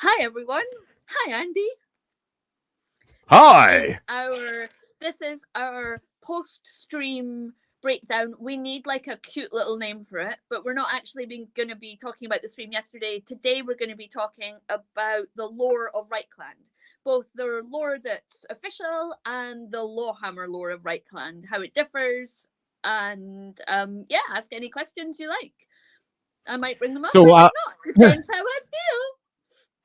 Hi everyone. Hi Andy. Hi. This is our post-stream breakdown. We need like a cute little name for it, but we're not actually going to be talking about the stream yesterday. Today we're going to be talking about the lore of Reikland, both the lore that's official and the LOREhammer lore of Reikland, how it differs, and ask any questions you like. I might bring them up, So, I might not. Depends how I feel.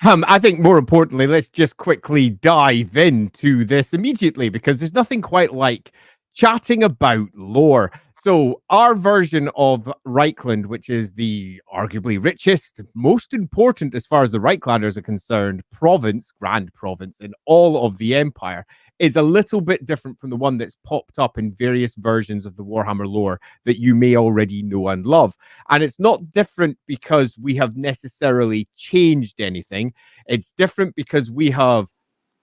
I think more importantly, let's just quickly dive into this immediately because there's nothing quite like chatting about lore. So, our version of Reikland, which is the arguably richest, most important as far as the Reiklanders are concerned, grand province in all of the Empire, is a little bit different from the one that's popped up in various versions of the Warhammer lore that you may already know and love. And it's not different because we have necessarily changed anything. It's different because we have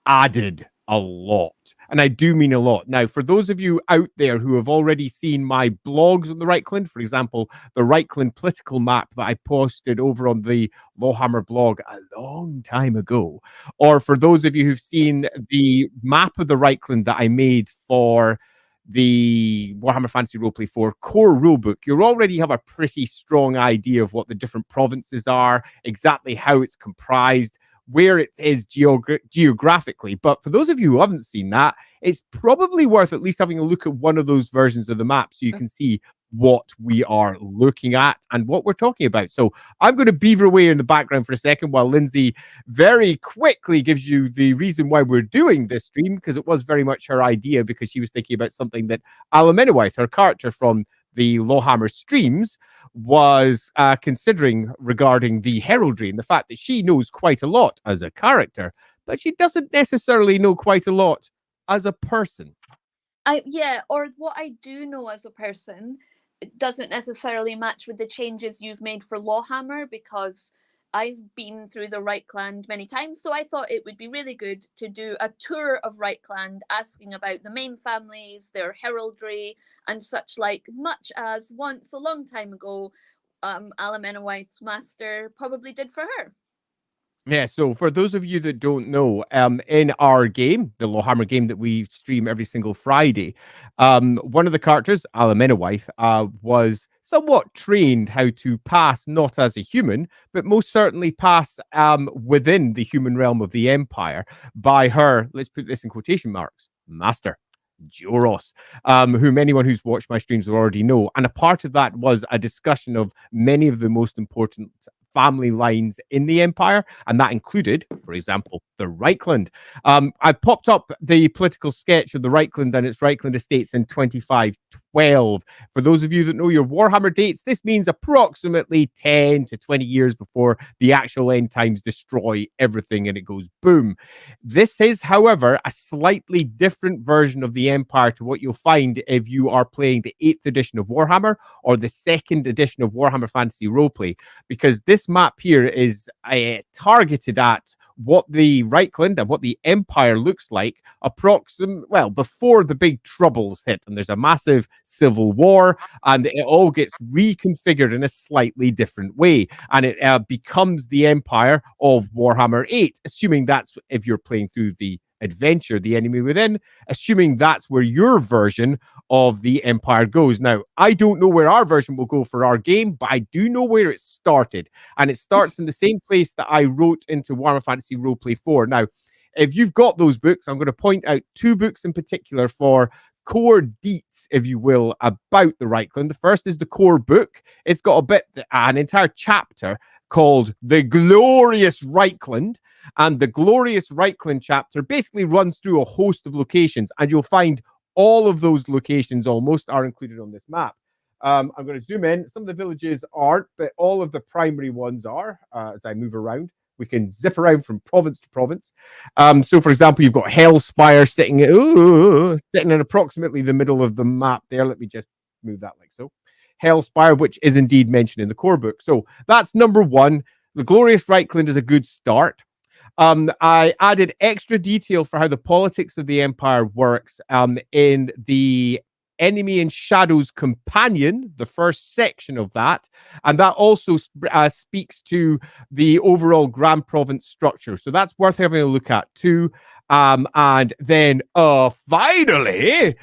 added a lot. And I do mean a lot. Now, for those of you out there who have already seen my blogs on the Reikland, for example, the Reikland political map that I posted over on the LOREhammer blog a long time ago, or for those of you who've seen the map of the Reikland that I made for the Warhammer Fantasy Roleplay 4 core rulebook, you already have a pretty strong idea of what the different provinces are, exactly how it's comprised, where it is geographically. But for those of you who haven't seen that, it's probably worth at least having a look at one of those versions of the map so you can see what we are looking at and what we're talking about. So I'm going to beaver away in the background for a second while Lindsay very quickly gives you the reason why we're doing this stream, because it was very much her idea, because she was thinking about something that Alamenowith, her character from the LOREhammer streams, was considering regarding the heraldry and the fact that she knows quite a lot as a character, but she doesn't necessarily know quite a lot as a person. Or what I do know as a person, it doesn't necessarily match with the changes you've made for LOREhammer, because I've been through the Reikland many times, so I thought it would be really good to do a tour of Reikland, asking about the main families, their heraldry, and such like, much as once a long time ago, Alamenowith's master probably did for her. Yeah, so for those of you that don't know, in our game, the LOREhammer game that we stream every single Friday, one of the characters, Alamenowith, was somewhat trained how to pass not as a human, but most certainly pass within the human realm of the Empire by her, let's put this in quotation marks, master. Joros, whom anyone who's watched my streams will already know. And a part of that was a discussion of many of the most important family lines in the Empire, and that included, for example, the Reikland. I popped up the political sketch of the Reikland and its Reikland estates in 2512. For those of you that know your Warhammer dates, this means approximately 10 to 20 years before the actual end times destroy everything and it goes boom. This is, however, a slightly different version of the Empire to what you'll find if you are playing the 8th edition of Warhammer or the 2nd edition of Warhammer Fantasy Roleplay, because this map here is targeted at what the Reikland and what the Empire looks like before the big troubles hit and there's a massive civil war and it all gets reconfigured in a slightly different way, and it becomes the Empire of Warhammer 8, assuming that's if you're playing through the adventure, The Enemy Within, assuming that's where your version of the Empire goes. Now, I don't know where our version will go for our game, but I do know where it started. And it starts in the same place that I wrote into Warhammer Fantasy Roleplay 4. Now, if you've got those books, I'm going to point out two books in particular for core deets, if you will, about the Reikland. The first is the core book. It's got an entire chapter called The Glorious Reikland. And the Glorious Reikland chapter basically runs through a host of locations, and you'll find all of those locations almost are included on this map. I'm going to zoom in. Some of the villages aren't, but all of the primary ones are. As I move around, we can zip around from province to province. So, for example, you've got Hellspire sitting in approximately the middle of the map there. Let me just move that like so. Hellspire, which is indeed mentioned in the core book. So that's number one. The Glorious Reikland is a good start. I added extra detail for how the politics of the Empire works in the Enemy in Shadow's Companion, the first section of that. And that also speaks to the overall Grand Province structure. So that's worth having a look at too. And then finally,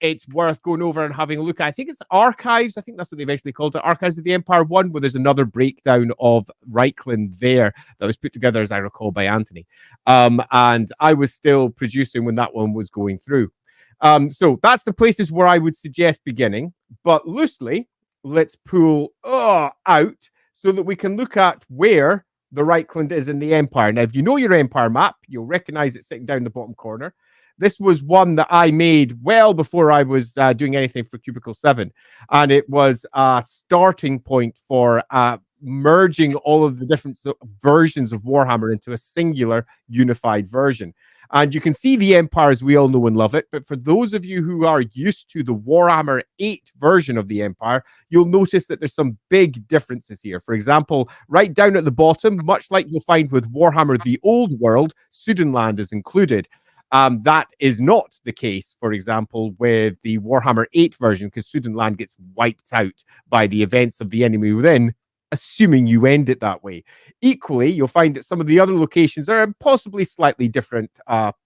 it's worth going over and having a look at. I think it's Archives. I think that's what they eventually called it. Archives of the Empire 1, where there's another breakdown of Reikland there that was put together, as I recall, by Anthony. And I was still producing when that one was going through. So that's the places where I would suggest beginning. But loosely, let's pull out so that we can look at where the Reikland is in the Empire. Now, if you know your Empire map, you'll recognize it sitting down the bottom corner. This was one that I made well before I was doing anything for Cubicle 7. And it was a starting point for merging all of the different versions of Warhammer into a singular unified version. And you can see the Empire as we all know and love it. But for those of you who are used to the Warhammer 8 version of the Empire, you'll notice that there's some big differences here. For example, right down at the bottom, much like you'll find with Warhammer the Old World, Sudanland is included. That is not the case, for example, with the Warhammer 8 version, because Sudanland gets wiped out by the events of the enemy within, assuming you end it that way. Equally, you'll find that some of the other locations are possibly slightly different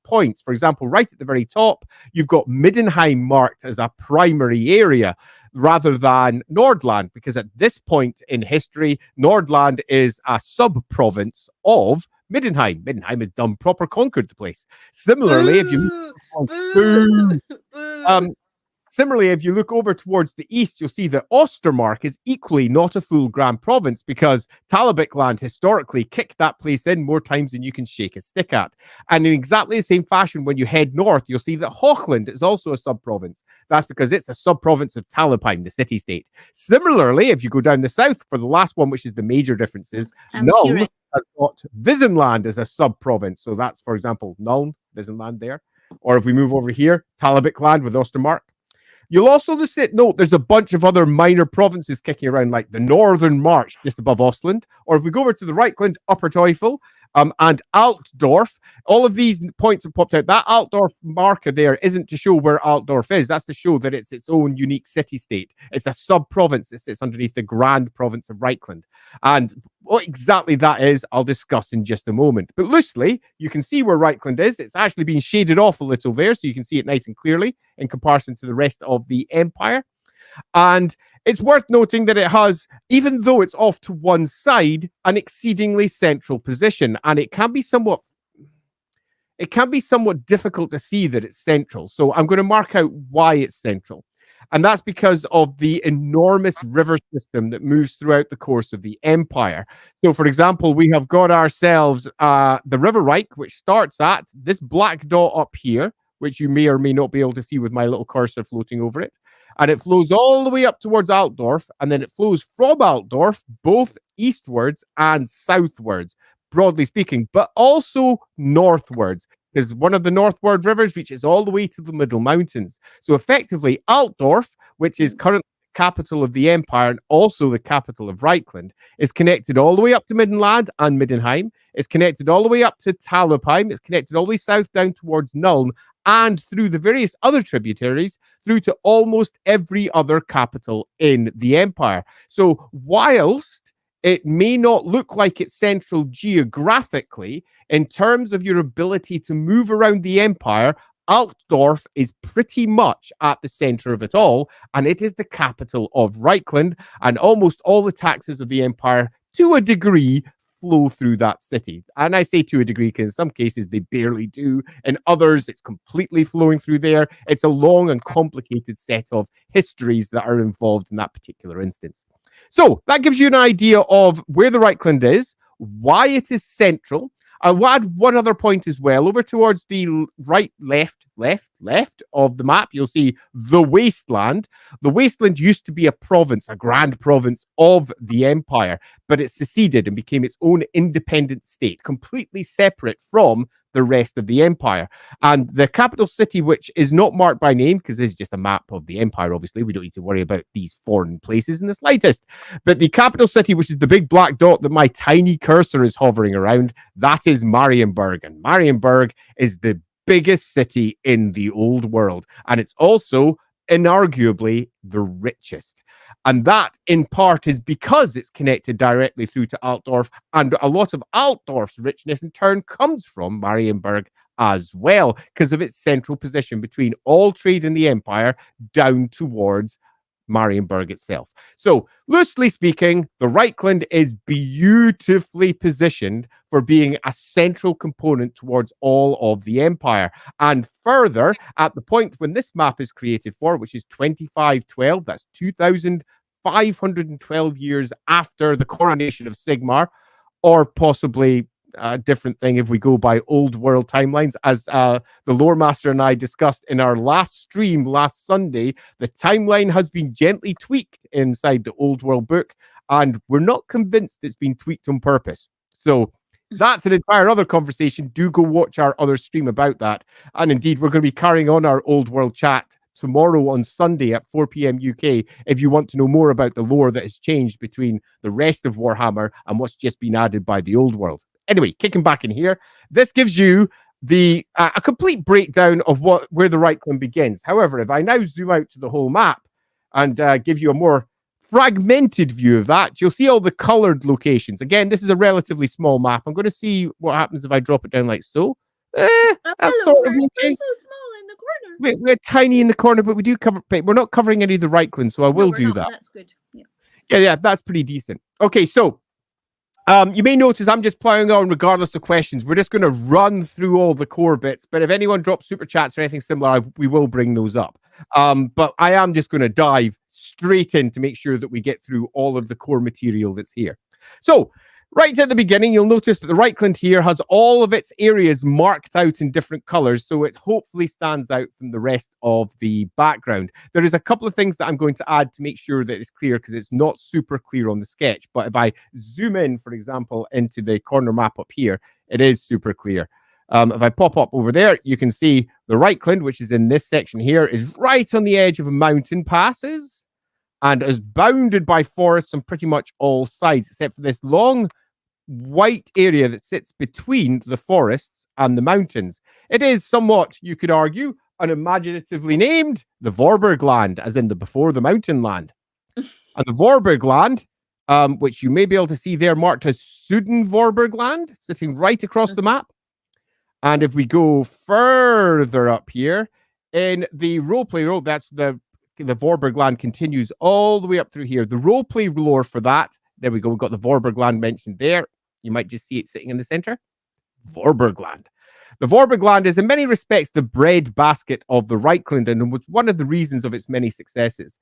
points. For example, right at the very top, you've got Middenheim marked as a primary area rather than Nordland, because at this point in history, Nordland is a sub-province of Middenheim. Middenheim has done proper conquered the place. Similarly, if you Similarly, if you look over towards the east, you'll see that Ostermark is equally not a full Grand Province, because Talabheim land historically kicked that place in more times than you can shake a stick at. And in exactly the same fashion, when you head north, you'll see that Hochland is also a sub-province. That's because it's a sub-province of Talabheim, the city-state. Similarly, if you go down the south for the last one, which is the major differences, Nuln has got Visenland as a sub-province. So that's, for example, Nuln, Visenland there. Or if we move over here, Talabheim land with Ostermark. You'll also note there's a bunch of other minor provinces kicking around, like the Northern March just above Ostland. Or if we go over to the Reikland, Upper Teufel, and Altdorf, all of these points have popped out. That Altdorf marker there isn't to show where Altdorf is. That's to show that it's its own unique city-state. It's a sub-province that sits underneath the Grand Province of Reikland. And what exactly that is, I'll discuss in just a moment. But loosely, you can see where Reikland is. It's actually been shaded off a little there, so you can see it nice and clearly in comparison to the rest of the Empire. And it's worth noting that it has, even though it's off to one side, an exceedingly central position. And it can be somewhat difficult to see that it's central. So I'm going to mark out why it's central. And that's because of the enormous river system that moves throughout the course of the Empire. So, for example, we have got ourselves the River Reich, which starts at this black dot up here, which you may or may not be able to see with my little cursor floating over it. And it flows all the way up towards Altdorf, and then it flows from Altdorf both eastwards and southwards, broadly speaking, but also northwards, because one of the northward rivers reaches all the way to the Middle Mountains. So effectively, Altdorf, which is currently the capital of the Empire and also the capital of Reikland, is connected all the way up to Middenland and Middenheim. It's connected all the way up to Talabheim. It's connected all the way south down towards Nuln, and through the various other tributaries through to almost every other capital in the Empire. So whilst it may not look like it's central geographically, in terms of your ability to move around the Empire, Altdorf is pretty much at the center of it all, and it is the capital of Reikland, and almost all the taxes of the Empire, to a degree, flow through that city. And I say to a degree because in some cases they barely do. In others, it's completely flowing through there. It's a long and complicated set of histories that are involved in that particular instance. So that gives you an idea of where the Reikland is, why it is central. I'll add one other point as well. Over towards the right, left of the map, you'll see the Wasteland. The Wasteland used to be a province, a grand province of the Empire, but it seceded and became its own independent state, completely separate from the rest of the Empire. And the capital city, which is not marked by name, because this is just a map of the Empire, obviously, we don't need to worry about these foreign places in the slightest. But the capital city, which is the big black dot that my tiny cursor is hovering around, that is Marienburg. And Marienburg is the biggest city in the old world. And it's also inarguably the richest. And that, in part, is because it's connected directly through to Altdorf. And a lot of Altdorf's richness, in turn, comes from Marienburg as well, because of its central position between all trade in the empire down towards Marienburg itself. So, loosely speaking, the Reikland is beautifully positioned for being a central component towards all of the empire. And further, at the point when this map is created for, which is 2512, that's 2,512 years after the coronation of Sigmar, or possibly a different thing if we go by old world timelines, as the lore master and I discussed in our last stream last Sunday. The timeline has been gently tweaked inside the old world book, and we're not convinced it's been tweaked on purpose. So that's an entire other conversation. Do go watch our other stream about that. And indeed, we're going to be carrying on our old world chat tomorrow on Sunday at 4 p.m. UK if you want to know more about the lore that has changed between the rest of Warhammer and what's just been added by the old world. Anyway, kicking back in here, this gives you the a complete breakdown of where the Reikland begins. However, if I now zoom out to the whole map and give you a more fragmented view of that, you'll see all the colored locations. Again, this is a relatively small map. I'm going to see what happens if I drop it down like so. That's sort of okay. We're so small in the corner. We're tiny in the corner, but we do cover. We're not covering any of the Reikland, so I will do that. That's good. Yeah, that's pretty decent. Okay, so you may notice I'm just plowing on regardless of questions. We're just going to run through all the core bits, but if anyone drops super chats or anything similar, we will bring those up. But I am just going to dive straight in to make sure that we get through all of the core material that's here. So right at the beginning, you'll notice that the Reikland here has all of its areas marked out in different colors, so it hopefully stands out from the rest of the background. There is a couple of things that I'm going to add to make sure that it's clear, because it's not super clear on the sketch. But if I zoom in, for example, into the corner map up here, it is super clear. If I pop up over there, you can see the Reikland, which is in this section here, is right on the edge of mountain passes and is bounded by forests on pretty much all sides, except for this long white area that sits between the forests and the mountains. It is somewhat, you could argue, unimaginatively named the Vorburg land, as in the before the mountain land. And the Vorburg land, which you may be able to see there marked as Suden Vorburg land, sitting right across the map. And if we go further up here in the roleplay role, that's the Vorburg land continues all the way up through here. The roleplay lore for that, there we go. We've got the Vorburg land mentioned there. You might just see it sitting in the center. Vorburg land. The Vorburg land is in many respects the bread basket of the Reikland, and was one of the reasons of its many successes.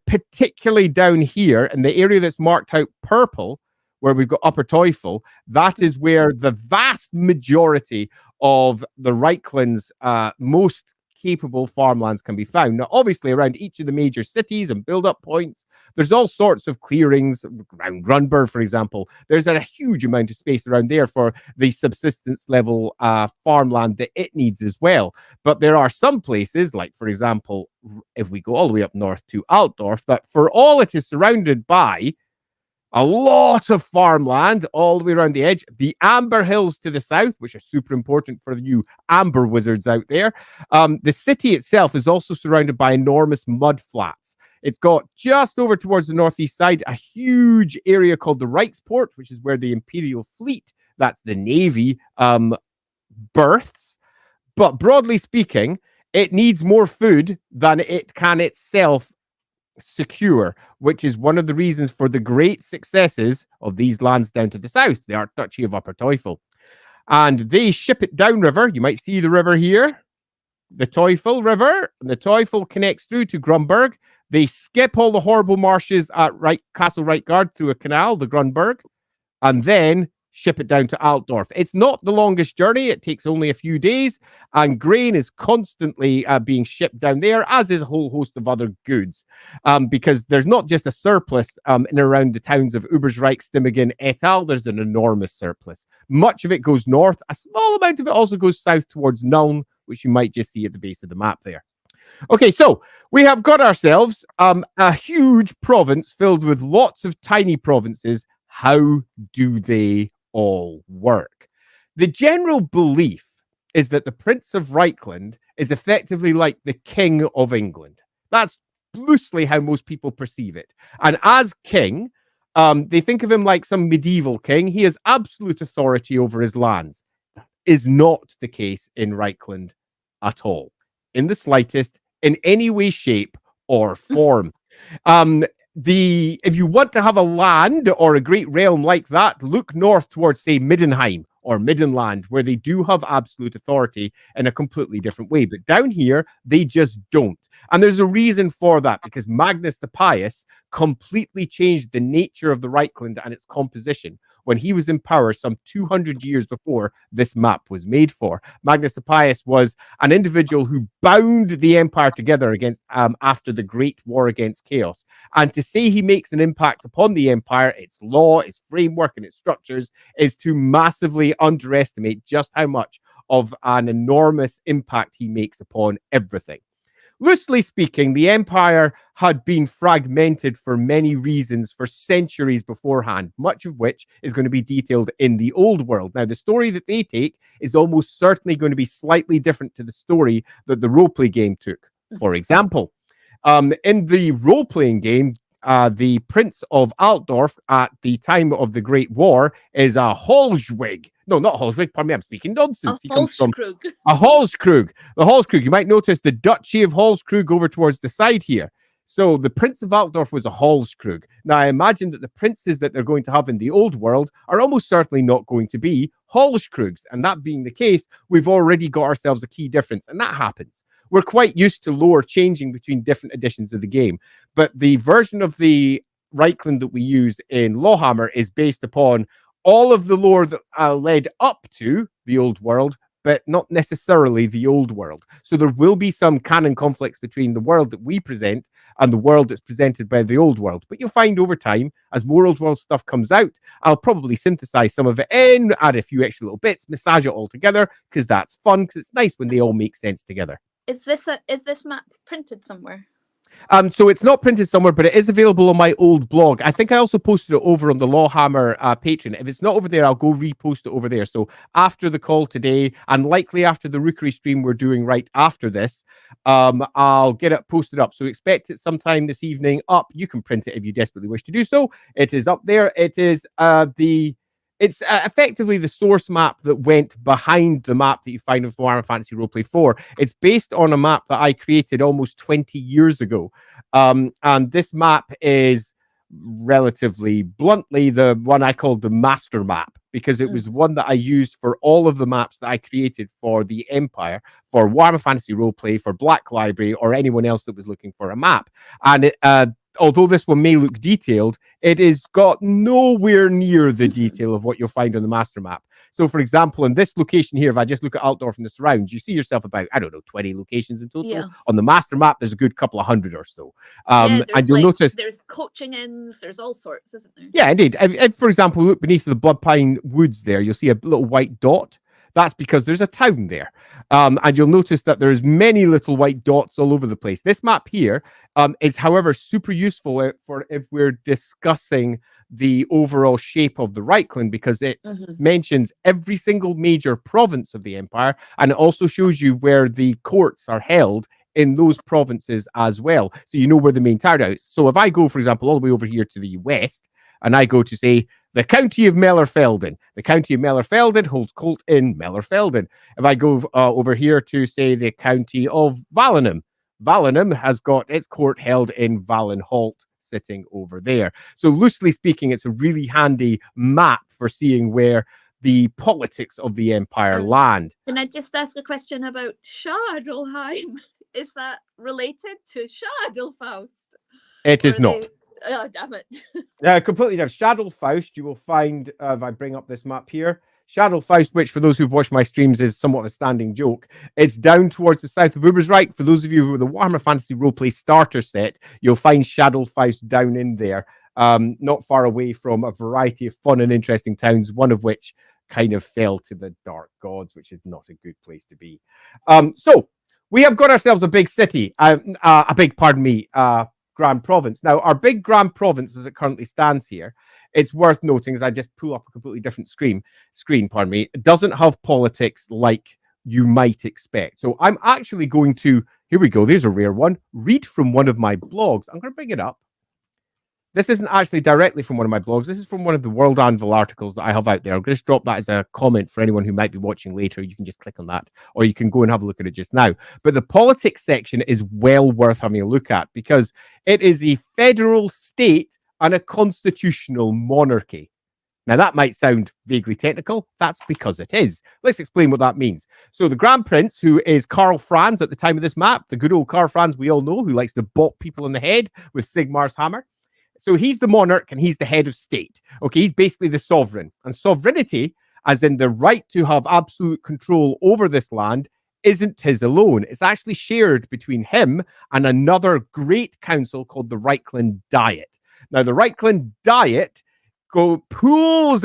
Particularly down here in the area that's marked out purple, where we've got Upper Teufel, that is where the vast majority of the Reikland's most capable farmlands can be found. Now, obviously, around each of the major cities and build-up points, there's all sorts of clearings. Around Grunberg, for example, there's a huge amount of space around there for the subsistence level farmland that it needs as well. But there are some places, like, for example, if we go all the way up north to Altdorf, that for all it is surrounded by a lot of farmland all the way around the edge. The Amber Hills to the south, which are super important for you Amber wizards out there. The city itself is also surrounded by enormous mud flats. It's got just over towards the northeast side a huge area called the Reichsport, which is where the Imperial fleet, that's the Navy, berths. But broadly speaking, it needs more food than it can itself secure, which is one of the reasons for the great successes of these lands down to the south, the Archduchy of Upper Teufel. And they ship it downriver. You might see the river here, the Teufel River, and the Teufel connects through to Grunberg. They skip all the horrible marshes at Castle Reitgard through a canal, the Grunberg, and then ship it down to Altdorf. It's not the longest journey. It takes only a few days, and grain is constantly being shipped down there, as is a whole host of other goods, because there's not just a surplus in and around the towns of Ubersreich, Stimmigen, et al. There's an enormous surplus. Much of it goes north. A small amount of it also goes south towards Nuln, which you might just see at the base of the map there. Okay, so we have got ourselves a huge province filled with lots of tiny provinces. How do they all work? The general belief is that the Prince of Reikland is effectively like the King of England. That's loosely how most people perceive it. And as king, they think of him like some medieval king. He has absolute authority over his lands. That is not the case in Reikland at all, in the slightest, in any way, shape, or form. Um, if you want to have a land or a great realm like that, look north towards, say, Middenheim or Middenland, where they do have absolute authority in a completely different way. But down here, they just don't. And there's a reason for that, because Magnus the Pious completely changed the nature of the Reikland and its composition when he was in power some 200 years before this map was made for. Magnus the Pious was an individual who bound the empire together against after the Great War against Chaos. And to say he makes an impact upon the empire, its law, its framework, and its structures, is to massively underestimate just how much of an enormous impact he makes upon everything. Loosely speaking, the empire had been fragmented for many reasons for centuries beforehand, much of which is going to be detailed in the old world. Now, the story that they take is almost certainly going to be slightly different to the story that the roleplay game took. For example, in the role-playing game, the Prince of Altdorf at the time of the Great War is a Holzwig. No, not Holzwig. Pardon me, I'm speaking nonsense. He comes from a Holzkrug. The Holzkrug. You might notice the Duchy of Holzkrug over towards the side here. So the Prince of Altdorf was a Holzkrug. Now, I imagine that the princes that they're going to have in the old world are almost certainly not going to be Holzkrugs. And that being the case, we've already got ourselves a key difference. And that happens. We're quite used to lore changing between different editions of the game. But the version of the Reikland that we use in LOREhammer is based upon all of the lore that led up to the old world, but not necessarily the old world. So there will be some canon conflicts between the world that we present and the world that's presented by the old world. But you'll find over time, as more old world stuff comes out, I'll probably synthesize some of it in, add a few extra little bits, massage it all together, because that's fun, because it's nice when they all make sense together. Is this map printed somewhere? So it's not printed somewhere, but it is available on my old blog. I think I also posted it over on the LOREhammer Patreon. If it's not over there, I'll go repost it over there. So after the call today, and likely after the Rookery stream we're doing right after this, I'll get it posted up. So expect it sometime this evening up. You can print it if you desperately wish to do so. It is up there. It is It's effectively the source map that went behind the map that you find with Warhammer Fantasy Roleplay 4. It's based on a map that I created almost 20 years ago. And this map is relatively bluntly the one I called the master map, because it was the one that I used for all of the maps that I created for the Empire, for Warhammer Fantasy Roleplay, for Black Library, or anyone else that was looking for a map. And although this one may look detailed, it is got nowhere near the detail of what you'll find on the master map. So, for example, in this location here, if I just look at Altdorf and the surrounds, you see yourself about, 20 locations in total. Yeah. On the master map, there's a good couple of hundred or so. And you'll notice there's coaching inns, there's all sorts, isn't there? Yeah, indeed. If, for example, look beneath the Bloodpine Woods there, you'll see a little white dot. That's because there's a town there. And you'll notice that there's many little white dots all over the place. This map here is, however, super useful for if we're discussing the overall shape of the Reikland, because it mentions every single major province of the Empire, and it also shows you where the courts are held in those provinces as well. So you know where the main town is. So if I go, for example, all the way over here to the west, and I go to, say, the county of Mellerfelden. The county of Mellerfelden holds court in Mellerfelden. If I go over here to, say, the county of Valenham, Valenham has got its court held in Valenholt, sitting over there. So loosely speaking, it's a really handy map for seeing where the politics of the Empire land. Can I just ask a question about Shadowheim? Is that related to Shadowfaust? It is not. Oh, damn it. Yeah, completely different. Shadowfaust, you will find, if I bring up this map here, Shadowfaust, which for those who've watched my streams is somewhat of a standing joke. It's down towards the south of Ubersreich. For those of you who are the Warhammer Fantasy Roleplay starter set, you'll find Shadowfaust down in there, not far away from a variety of fun and interesting towns, one of which kind of fell to the Dark Gods, which is not a good place to be. So we have got ourselves a big city, Grand Province. Now, our big Grand Province, as it currently stands here, it's worth noting, as I just pull up a completely different screen, it doesn't have politics like you might expect. So I'm actually going to, here we go, there's a rare one, read from one of my blogs. I'm going to bring it up. This isn't actually directly from one of my blogs. This is from one of the World Anvil articles that I have out there. I'm going to just drop that as a comment for anyone who might be watching later. You can just click on that, or you can go and have a look at it just now. But the politics section is well worth having a look at because it is a federal state and a constitutional monarchy. Now, that might sound vaguely technical. That's because it is. Let's explain what that means. So the Grand Prince, who is Karl Franz at the time of this map, the good old Karl Franz we all know, who likes to bop people in the head with Sigmar's hammer. So he's the monarch and he's the head of state. Okay, he's basically the sovereign. And sovereignty, as in the right to have absolute control over this land, isn't his alone. It's actually shared between him and another great council called the Reikland Diet. Now, the Reikland Diet pools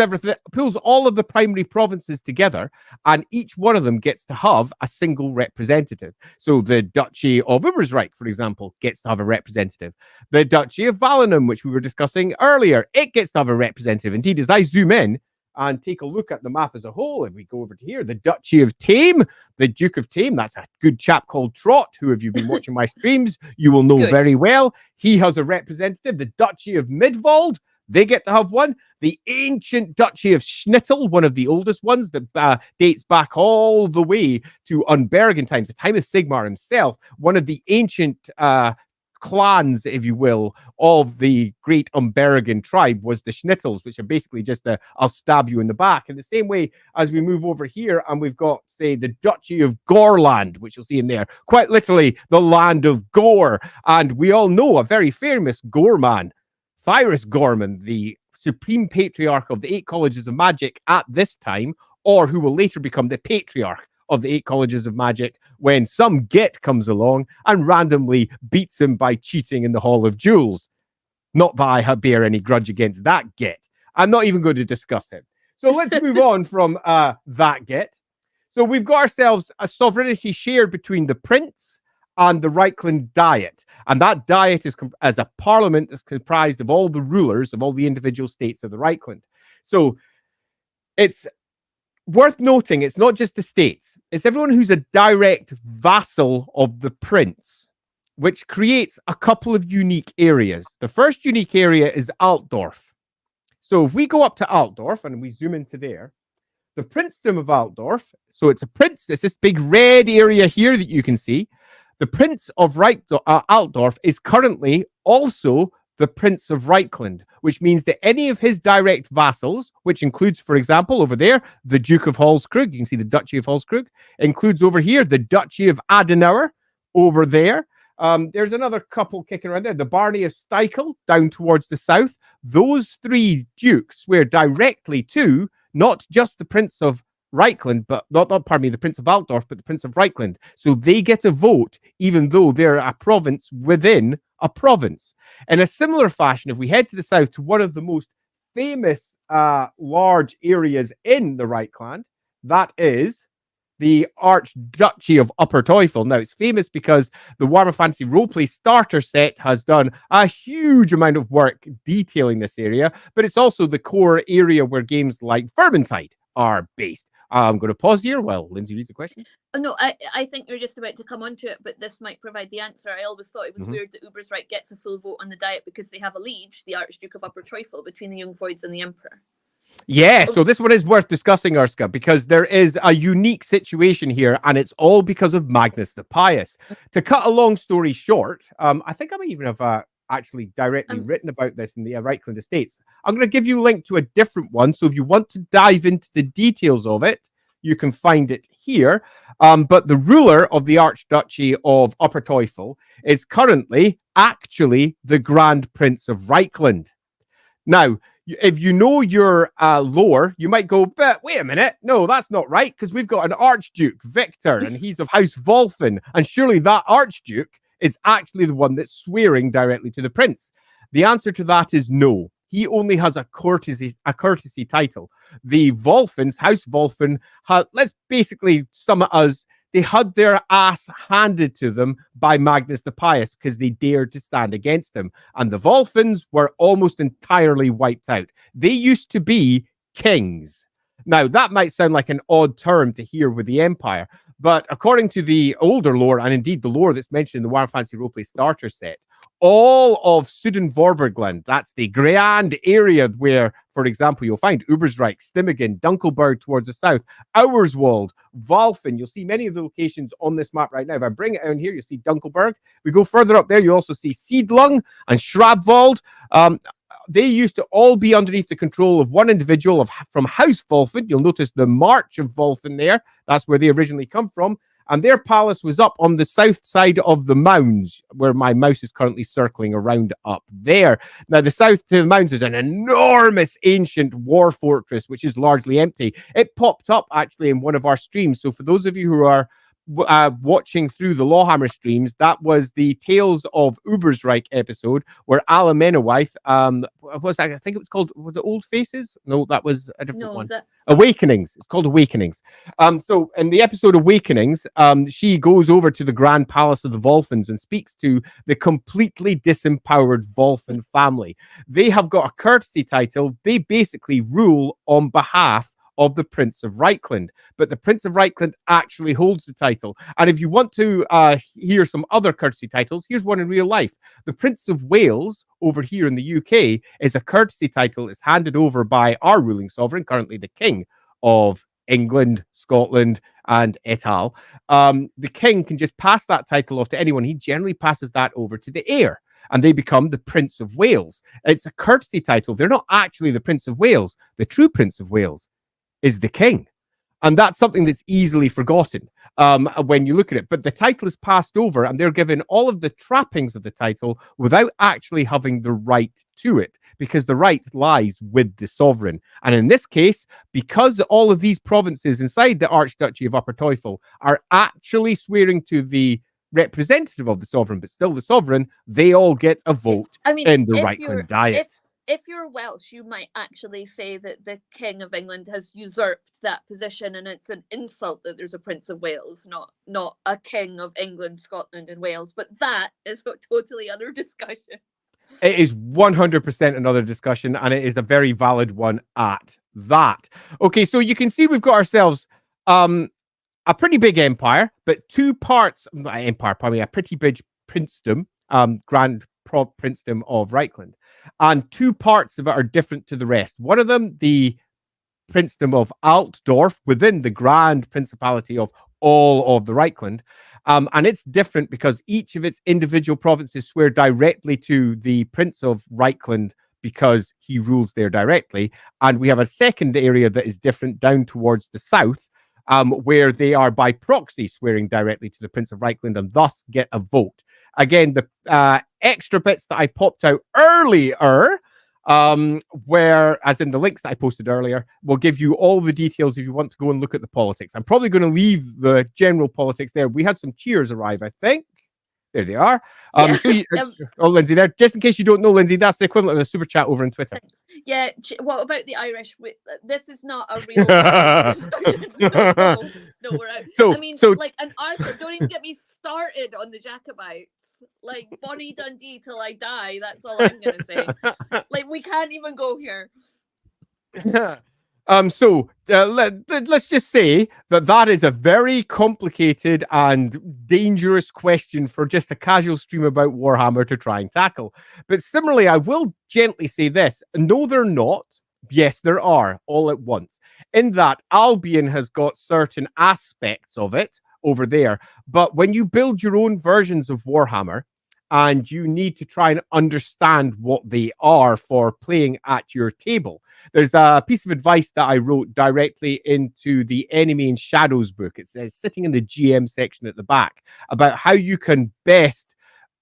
all of the primary provinces together, and each one of them gets to have a single representative. So the Duchy of Ubersreich, for example, gets to have a representative. The Duchy of Valinum, which we were discussing earlier, it gets to have a representative. Indeed, as I zoom in and take a look at the map as a whole, if we go over to here, the Duchy of Tame, the Duke of Tame, that's a good chap called Trot, who, if you've been watching my streams, you will know very well. He has a representative. The Duchy of Midwald, they get to have one. The ancient Duchy of Schnittel, one of the oldest ones that dates back all the way to Unbergen times, the time of Sigmar himself, one of the ancient clans, if you will, of the great Unbergen tribe was the Schnittels, which are basically just the I'll stab you in the back. In the same way as we move over here and we've got, say, the Duchy of Goreland, which you'll see in there, quite literally the land of gore. And we all know a very famous gore man, Thyrus Gorman, the supreme patriarch of the 8 colleges of magic at this time, or who will later become the patriarch of the 8 colleges of magic when some git comes along and randomly beats him by cheating in the Hall of Jewels. Not that I bear any grudge against that git. I'm not even going to discuss him. So let's move on from that git. So we've got ourselves a sovereignty shared between the prince and the Reikland Diet. And that diet is as a parliament that's comprised of all the rulers of all the individual states of the Reikland. So it's worth noting, it's not just the states. It's everyone who's a direct vassal of the prince, which creates a couple of unique areas. The first unique area is Altdorf. So if we go up to Altdorf and we zoom into there, the princedom of Altdorf, so it's a prince, it's this big red area here that you can see. The Prince of Altdorf is currently also the Prince of Reikland, which means that any of his direct vassals, which includes, for example, over there, the Duke of Hallskrug, you can see the Duchy of Hallskrug, includes over here the Duchy of Adenauer, over there. There's another couple kicking around there, the Barony of Steichel, down towards the south. Those 3 dukes swear directly to not just the Prince of Reikland, but the Prince of Altdorf, but the Prince of Reikland. So they get a vote, even though they're a province within a province. In a similar fashion, if we head to the south to one of the most famous large areas in the Reikland, that is the Archduchy of Upper Teufel. Now, it's famous because the Warhammer Fantasy Roleplay starter set has done a huge amount of work detailing this area, but it's also the core area where games like Vermintide are based. I'm going to pause here while Lindsay reads the question. Oh, no, I think you're just about to come onto it, but this might provide the answer. I always thought it was weird that Ubersreich gets a full vote on the Diet because they have a liege, the Archduke of Upper Teufel, between the Jungvoids and the Emperor. Yeah, so this one is worth discussing, Urska, because there is a unique situation here, and it's all because of Magnus the Pious. To cut a long story short, I think I might even have actually directly written about this in the Reikland Estates. I'm going to give you a link to a different one, so if you want to dive into the details of it, you can find it here. But the ruler of the Archduchy of Upper Teufel is currently actually the Grand Prince of Reikland. Now, if you know your lore, you might go, but wait a minute, no, that's not right, because we've got an Archduke, Victor, and he's of House Wolfen, and surely that Archduke is actually the one that's swearing directly to the prince. The answer to that is no. He only has a courtesy title. The Wolfens, House Wolfen, let's basically sum it as they had their ass handed to them by Magnus the Pious because they dared to stand against him. And the Wolfens were almost entirely wiped out. They used to be kings. Now, that might sound like an odd term to hear with the Empire, But according to the older lore, and indeed the lore that's mentioned in the Warhammer Fantasy Roleplay starter set, all of Sudenvorbergland, that's the grand area where, for example, you'll find Ubersreich, Stimmigen, Dunkelberg towards the south, Auerswald, Walfen. You'll see many of the locations on this map right now. If I bring it down here, you'll see Dunkelberg. We go further up there, you also see Siedlung and Schrabwald. They used to all be underneath the control of one individual from House Wolfen. You'll notice the March of Wolfen there. That's where they originally come from. And their palace was up on the south side of the mounds, where my mouse is currently circling around up there. Now, the south to the mounds is an enormous ancient war fortress, which is largely empty. It popped up, actually, in one of our streams. So for those of you who are watching through the LOREhammer streams, that was the Tales of Ubersreich episode where Alamenawife, I think it was called, was it Old Faces? No, that was a different one. Awakenings. It's called Awakenings. So in the episode Awakenings, she goes over to the Grand Palace of the Wolfens and speaks to the completely disempowered Wolfen family. They have got a courtesy title. They basically rule on behalf of the Prince of Reikland, but the Prince of Reikland actually holds the title. And if you want to hear some other courtesy titles, here's one in real life. The Prince of Wales over here in the UK is a courtesy title. It's handed over by our ruling sovereign, currently the King of England, Scotland, and et al. The King can just pass that title off to anyone. He generally passes that over to the heir, and they become the Prince of Wales. It's a courtesy title. They're not actually the Prince of Wales. The true Prince of Wales is the king. And that's something that's easily forgotten when you look at it. But the title is passed over and they're given all of the trappings of the title without actually having the right to it, because the right lies with the sovereign. And in this case, because all of these provinces inside the Archduchy of Upper Teufel are actually swearing to the representative of the sovereign, but still the sovereign, they all get a vote in the Reikland Diet. If you're Welsh, you might actually say that the King of England has usurped that position, and it's an insult that there's a Prince of Wales, not a King of England, Scotland, and Wales. But that is a totally other discussion. It is 100% another discussion, and it is a very valid one at that. Okay, so you can see we've got ourselves a pretty big empire, but two parts, a pretty big princedom, Grand Princedom of Reikland. And two parts of it are different to the rest. One of them, the Princedom of Altdorf, within the Grand Principality of all of the Reikland. And it's different because each of its individual provinces swear directly to the Prince of Reikland because he rules there directly. And we have a second area that is different down towards the south, where they are by proxy swearing directly to the Prince of Reikland and thus get a vote. Again, the extra bits that I popped out earlier, where, as in the links that I posted earlier, will give you all the details if you want to go and look at the politics. I'm probably going to leave the general politics there. We had some cheers arrive, I think. There they are. Lindsay, there. Just in case you don't know, Lindsay, that's the equivalent of a super chat over on Twitter. Yeah. What about the Irish? This is not a real discussion. No, we're out. Like, and Arthur, don't even get me started on the Jacobites. Like, Bonnie Dundee till I die. That's all I'm gonna say. Like, we can't even go here. Let's just say that is a very complicated and dangerous question for just a casual stream about Warhammer to try and tackle. But similarly, I will gently say this. No, they're not. Yes, there are, all at once. In that, Albion has got certain aspects of it over there. But when you build your own versions of Warhammer, and you need to try and understand what they are for playing at your table, there's a piece of advice that I wrote directly into the Enemy in Shadows book. It says, sitting in the GM section at the back, about how you can best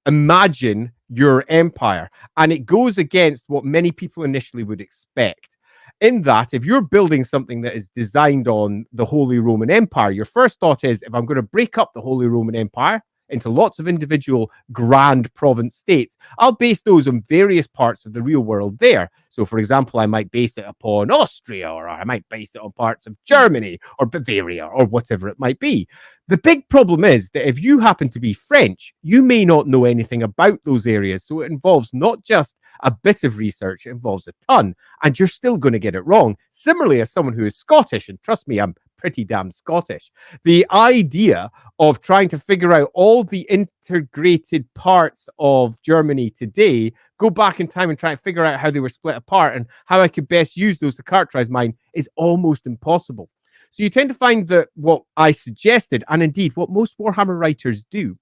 imagine your empire. And it goes against what many people initially would expect. In that, if you're building something that is designed on the Holy Roman Empire, your first thought is, if I'm going to break up the Holy Roman Empire into lots of individual grand province states, I'll base those on various parts of the real world there. So, for example, I might base it upon Austria, or I might base it on parts of Germany or Bavaria or whatever it might be. The big problem is that if you happen to be French, you may not know anything about those areas. So it involves not just a bit of research, it involves a ton, and you're still going to get it wrong. Similarly, as someone who is Scottish, and trust me, I'm pretty damn Scottish. The idea of trying to figure out all the integrated parts of Germany today, go back in time and try and figure out how they were split apart and how I could best use those to characterize mine is almost impossible. So you tend to find that what I suggested, and indeed what most Warhammer writers do,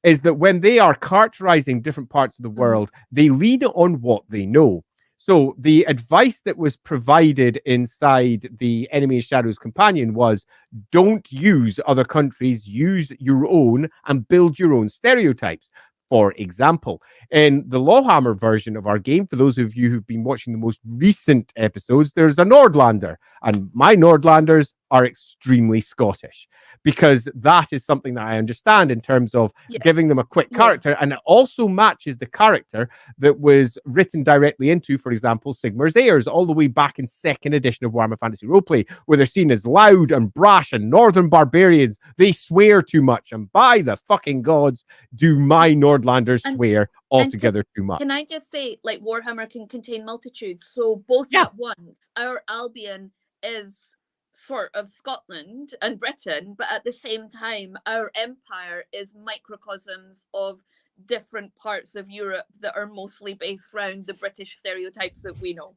is that when they are characterizing different parts of the world, they lean on what they know. So the advice that was provided inside the Enemy of Shadows Companion was don't use other countries, use your own and build your own stereotypes. For example, in the LOREhammer version of our game, for those of you who've been watching the most recent episodes, there's a Nordlander, and my Nordlanders are extremely Scottish because that is something that I understand in terms of giving them a quick character, and it also matches the character that was written directly into, for example, Sigmar's heirs, all the way back in 2nd edition of Warhammer Fantasy Roleplay, where they're seen as loud and brash and northern barbarians. They swear too much, and by the fucking gods, do my Nordlanders swear altogether too much. Can I just say, like, Warhammer can contain multitudes, so both at once, our Albion is sort of Scotland and Britain, but at the same time, our empire is microcosms of different parts of Europe that are mostly based around the British stereotypes that we know.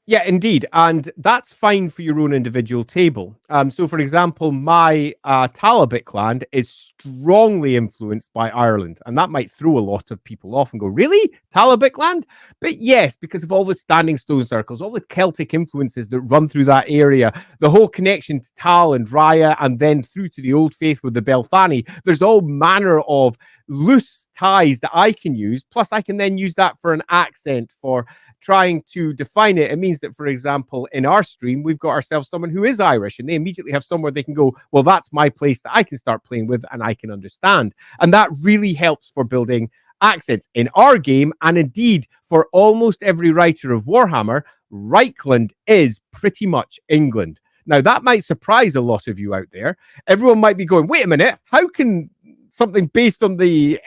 Yeah, indeed. And that's fine for your own individual table. So, for example, my Talabot land is strongly influenced by Ireland. And that might throw a lot of people off and go, really? Talabot land? But yes, because of all the standing stone circles, all the Celtic influences that run through that area, the whole connection to Tal and Raya, and then through to the Old Faith with the Belthani, there's all manner of loose ties that I can use. Plus, I can then use that for an accent for trying to define it. It means that, for example, in our stream, we've got ourselves someone who is Irish, and they immediately have somewhere they can go, well, that's my place that I can start playing with and I can understand. And that really helps for building accents in our game. And indeed, for almost every writer of Warhammer, Reikland is pretty much England. Now, that might surprise a lot of you out there. Everyone might be going, wait a minute, how can something based on the...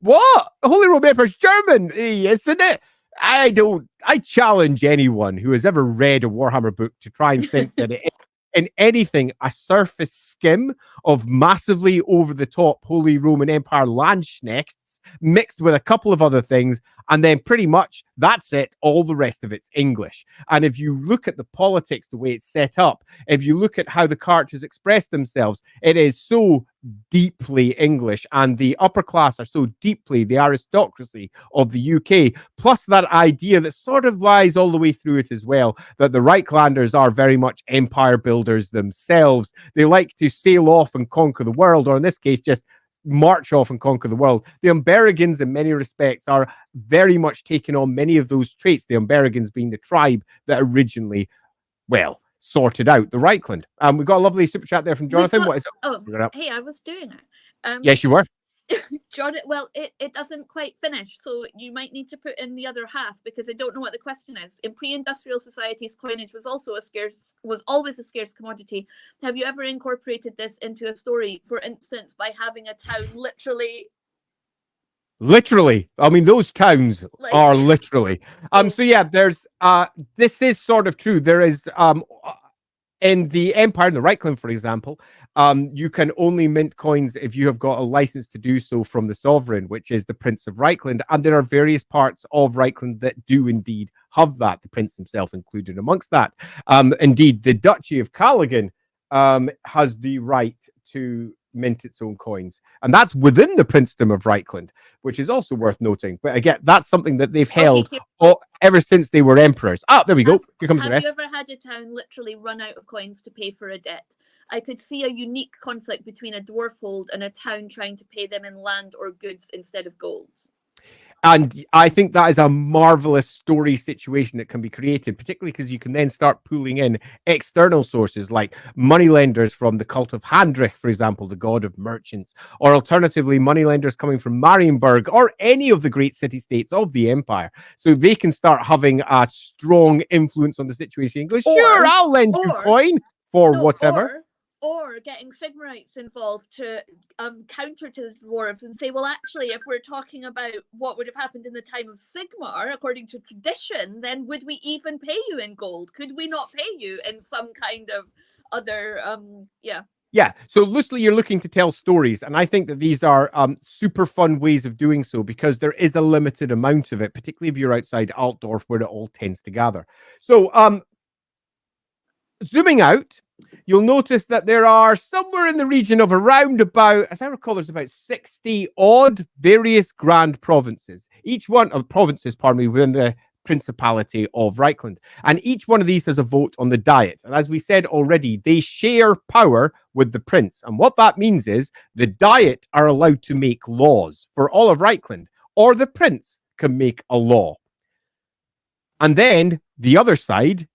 what? Holy Roman Empire's German, isn't it? I challenge anyone who has ever read a Warhammer book to try and think that it is in anything a surface skim of massively over-the-top Holy Roman Empire Landsknechts mixed with a couple of other things, and then pretty much that's it. All the rest of it's English. And if you look at the politics, the way it's set up, if you look at how the characters express themselves, it is so deeply English, and the upper class are so deeply the aristocracy of the UK, plus that idea that sort of lies all the way through it as well, that the Reiklanders are very much empire builders themselves. They like to sail off and conquer the world, or in this case, just march off and conquer the world. The Umberigans, in many respects, are very much taking on many of those traits, the Umberigans being the tribe that originally, well, sorted out the Reikland. We've got a lovely super chat there from Jonathan. What is it? Oh, hey, I was doing it. Yes, you were. John, well, it doesn't quite finish, so you might need to put in the other half because I don't know what the question is. In pre-industrial societies, coinage was always a scarce commodity. Have you ever incorporated this into a story, for instance, by having a town literally? I mean, those towns are literally. So yeah, there's this is sort of true. There is in the Empire, in the Reikland, for example, you can only mint coins if you have got a license to do so from the sovereign, which is the Prince of Reikland. And there are various parts of Reikland that do indeed have that, the Prince himself included amongst that. Indeed, the Duchy of Callaghan has the right to mint its own coins, and that's within the princedom of Reikland, which is also worth noting. But again, that's something that they've held ever since they were emperors. There we go. Here comes the rest. Have you ever had a town literally run out of coins to pay for a debt? I could see a unique conflict between a dwarf hold and a town trying to pay them in land or goods instead of gold. And I think that is a marvelous story situation that can be created, particularly because you can then start pulling in external sources like moneylenders from the cult of Handrich, for example, the god of merchants, or alternatively, moneylenders coming from Marienburg or any of the great city-states of the empire. So they can start having a strong influence on the situation and go, sure, I'll lend you coin for whatever. Or getting Sigmarites involved to counter to the dwarves and say, well, actually, if we're talking about what would have happened in the time of Sigmar, according to tradition, then would we even pay you in gold? Could we not pay you in some kind of other Yeah, so loosely you're looking to tell stories, and I think that these are super fun ways of doing so because there is a limited amount of it, particularly if you're outside Altdorf where it all tends to gather. So zooming out, you'll notice that there are somewhere in the region of around about, as I recall, there's about 60 odd various grand provinces. Each one of provinces, pardon me, within the Principality of Reikland. And each one of these has a vote on the Diet. And as we said already, they share power with the Prince. And what that means is the Diet are allowed to make laws for all of Reikland, or the Prince can make a law. And then the other side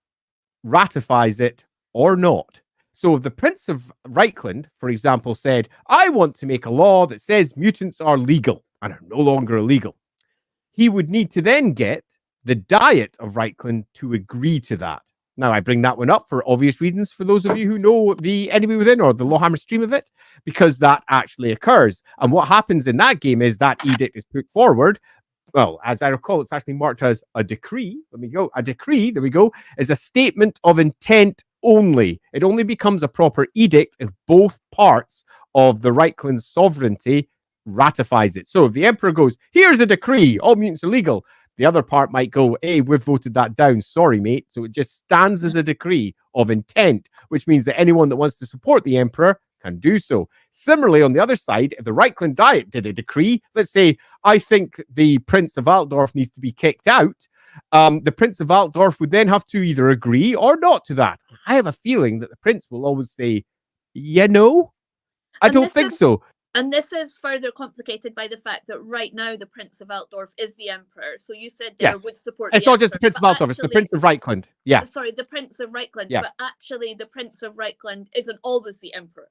ratifies it or not. So if the Prince of Reikland, for example, said, I want to make a law that says mutants are legal and are no longer illegal, he would need to then get the Diet of Reikland to agree to that. Now, I bring that one up for obvious reasons for those of you who know the Enemy Within or the LOREhammer stream of it, because that actually occurs. And what happens in that game is that edict is put forward. Well, as I recall, it's actually marked as a decree. Let me go. A decree, there we go, is a statement of intent only. It only becomes a proper edict if both parts of the Reikland sovereignty ratifies it. So if the Emperor goes, here's a decree, all mutants are legal, the other part might go, hey, we've voted that down. Sorry, mate. So it just stands as a decree of intent, which means that anyone that wants to support the Emperor can do so. Similarly, on the other side, if the Reikland Diet did a decree, let's say, I think the Prince of Altdorf needs to be kicked out, the Prince of Altdorf would then have to either agree or not to that. I have a feeling that the Prince will always say, no, I don't think so. And this is further complicated by the fact that right now the Prince of Altdorf is the Emperor. So you said there would support it's the not Emperor, just the Prince of Altdorf, it's the Prince of Reikland. Yeah. Sorry, the Prince of Reikland. Yeah. But actually the Prince of Reikland isn't always the Emperor.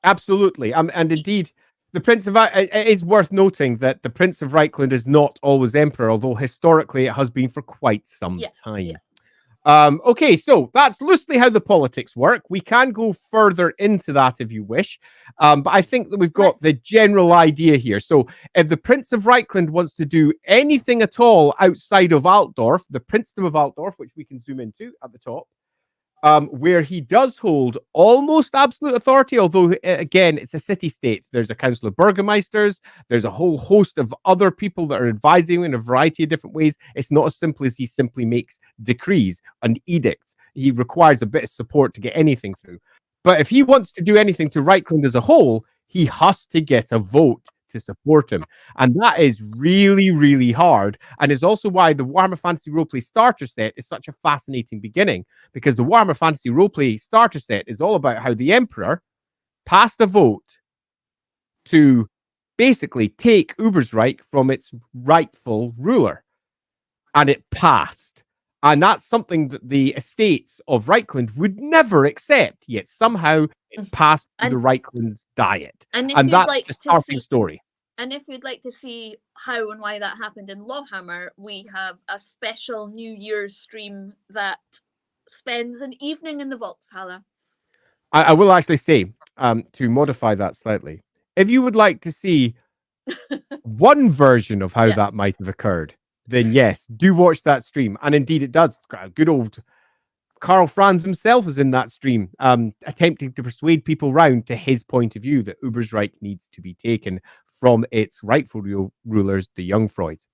Absolutely. And indeed, the Prince of it is worth noting that the Prince of Reikland is not always Emperor, although historically it has been for quite some time. Yeah. Okay, so that's loosely how the politics work. We can go further into that if you wish, but I think that we've got the general idea here. So if the Prince of Reikland wants to do anything at all outside of Altdorf, the Princedom of Altdorf, which we can zoom into at the top, where he does hold almost absolute authority, although, again, it's a city-state. There's a council of burgomeisters. There's a whole host of other people that are advising him in a variety of different ways. It's not as simple as he simply makes decrees and edicts. He requires a bit of support to get anything through. But if he wants to do anything to Reikland as a whole, he has to get a vote to support him. And that is really, really hard. And is also why the Warhammer Fantasy Roleplay starter set is such a fascinating beginning, because the Warhammer Fantasy Roleplay starter set is all about how the Emperor passed a vote to basically take Ubersreich from its rightful ruler. And it passed. And that's something that the estates of Reikland would never accept, yet somehow it passed through the Reikland Diet. And that's the starting story. And if you'd like to see how and why that happened in LOREhammer, we have a special New Year's stream that spends an evening in the vaults, Hala. I will actually say, to modify that slightly, if you would like to see one version of how that might have occurred, then yes, do watch that stream. And indeed it does. Good old Karl Franz himself is in that stream, attempting to persuade people round to his point of view that Ubersreich needs to be taken from its rightful rulers, the Jungfreuds.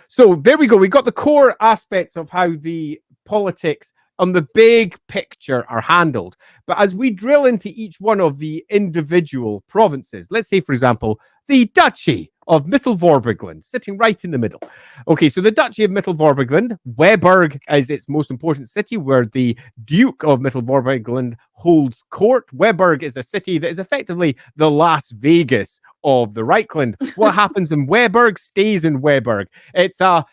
So there we go. We got the core aspects of how the politics on the big picture are handled. But as we drill into each one of the individual provinces, let's say, for example, the Duchy of Mittelvorbergland, sitting right in the middle. Okay, so the Duchy of Mittelvorbergland, Weberg is its most important city, where the Duke of Mittelvorbergland holds court. Weberg is a city that is effectively the Las Vegas of the Reikland. What happens in Weberg stays in Weberg. It's a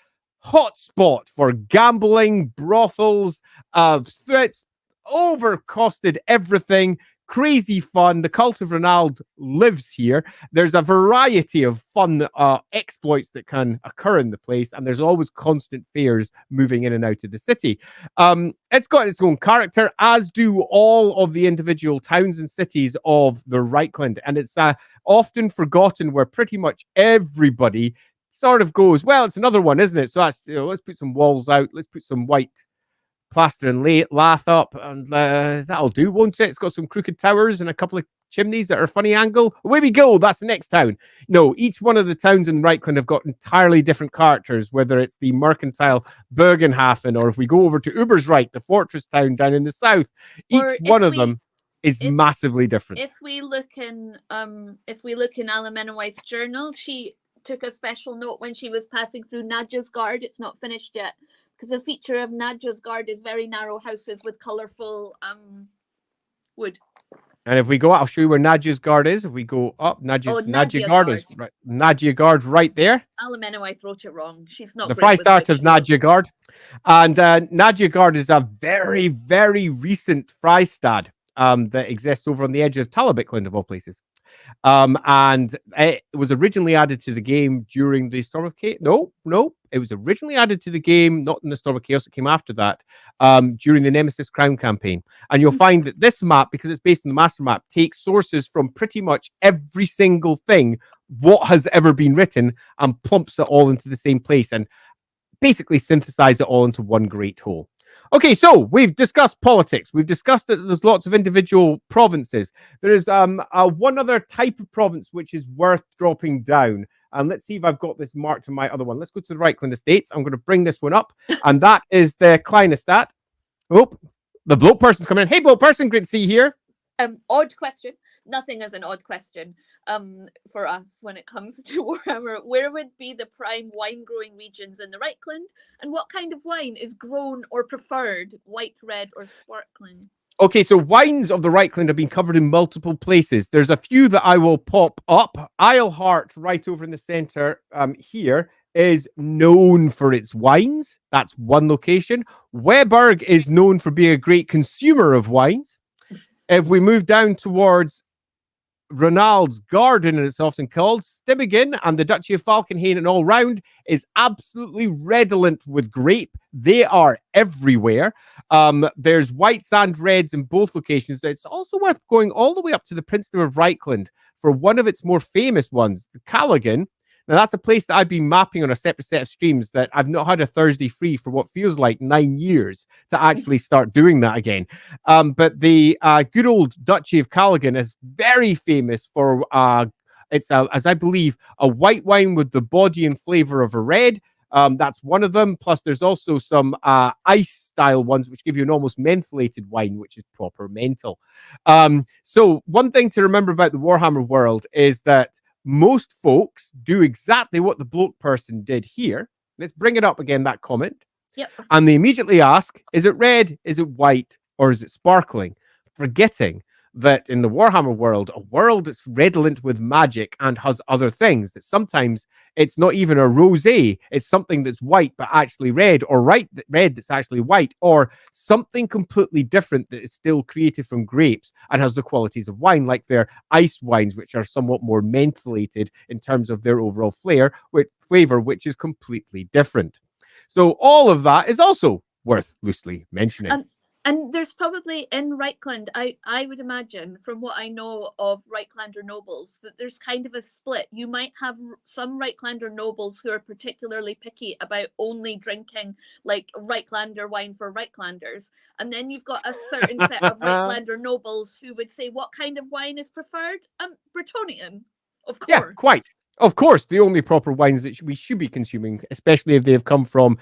hotspot for gambling, brothels, threats, overcosted everything. Crazy fun. The Cult of Ronald lives here. There's a variety of fun exploits that can occur in the place, and there's always constant fairs moving in and out of the city. It's got its own character, as do all of the individual towns and cities of the Reikland, and it's often forgotten where pretty much everybody sort of goes, well, it's another one, isn't it? So that's, let's put some walls out, let's put some white plaster and lath up, and that'll do, won't it? It's got some crooked towers and a couple of chimneys that are a funny angle. Away we go. That's the next town. No, each one of the towns in Reikland have got entirely different characters, whether it's the mercantile Bergenhafen, or if we go over to Ubersreich, the fortress town down in the south, each one of them is massively different. If we look in Alemena journal, she took a special note when she was passing through Nadja's It's not finished yet, because a feature of Nadja's is very narrow houses with colourful wood. And if we go, I'll show you where Nadja's is. If we go up, Nadja is right. Nadja right there. Alemena wrote it wrong. She's not. The Freistaat of Nadja. And Nadja is a very, very recent Freistaat that exists over on the edge of Talabicland, of all places. And it was originally added to the game during the Storm of Chaos. No, it was originally added to the game, not in the Storm of Chaos. It came after that, during the Nemesis Crown campaign. And you'll find that this map, because it's based on the master map, takes sources from pretty much every single thing what has ever been written and plumps it all into the same place and basically synthesize it all into one great whole. Okay, so we've discussed politics. We've discussed that there's lots of individual provinces. There is one other type of province which is worth dropping down. And let's see if I've got this marked on my other one. Let's go to the Reikland Estates. I'm going to bring this one up. And that is the Kleinestadt. Oh, the bloke person's coming in. Hey, bloke person, great to see you here. Odd question. Nothing is an odd question for us when it comes to Warhammer. Where would be the prime wine growing regions in the Reikland, and what kind of wine is grown or preferred, white, red, or sparkling? Okay, so wines of the Reikland have been covered in multiple places. There's a few that I will pop up. Eilhart, right over in the center here, is known for its wines. That's one location. Weberg is known for being a great consumer of wines. If we move down towards Ronald's Garden, as it's often called, Stibbigen and the Duchy of Falkenhayn all round is absolutely redolent with grape. They are everywhere. There's whites and reds in both locations. It's also worth going all the way up to the Princedom of Reikland for one of its more famous ones, the Callaghan. Now, that's a place that I've been mapping on a separate set of streams that I've not had a Thursday free for what feels like 9 years to actually start doing that again. But the good old Duchy of Callaghan is very famous for, it's, as I believe, a white wine with the body and flavor of a red. That's one of them. Plus, there's also some ice-style ones which give you an almost mentholated wine, which is proper mental. So one thing to remember about the Warhammer world is that most folks do exactly what the bloke person did here. Let's bring it up again, that comment. Yep. And they immediately ask, is it red, is it white, or is it sparkling? Forgetting that in the Warhammer world, a world that's redolent with magic and has other things, that sometimes it's not even a rosé, it's something that's white but actually red, or red that's actually white, or something completely different that is still created from grapes and has the qualities of wine, like their ice wines, which are somewhat more mentholated in terms of their overall flavor, which is completely different. So all of that is also worth loosely mentioning. And there's probably in Reikland, I would imagine, from what I know of Reiklander nobles, that there's kind of a split. You might have some Reiklander nobles who are particularly picky about only drinking like Reiklander wine for Reiklanders. And then you've got a certain set of Reiklander nobles who would say, what kind of wine is preferred? Bretonnian, of course. Yeah, quite. Of course, the only proper wines that we should be consuming, especially if they've come from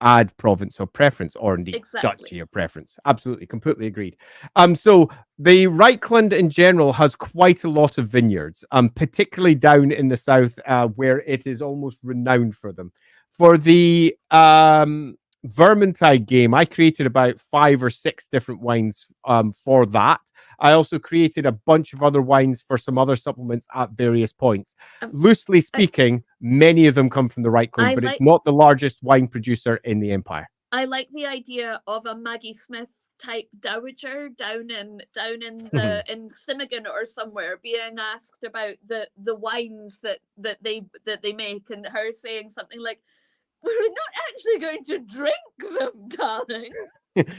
ad province of preference, or indeed duchy of preference. Absolutely, completely agreed. So the Reikland in general has quite a lot of vineyards, particularly down in the south, where it is almost renowned for them. For the Vermintide game, I created about 5 or 6 different wines for that. I also created a bunch of other wines for some other supplements at various points. Loosely speaking, many of them come from the Reikland, but it's not the largest wine producer in the Empire. I like the idea of a Maggie Smith type dowager down in in Stimogen or somewhere being asked about the wines that they make, and her saying something like, "We're not actually going to drink them, darling."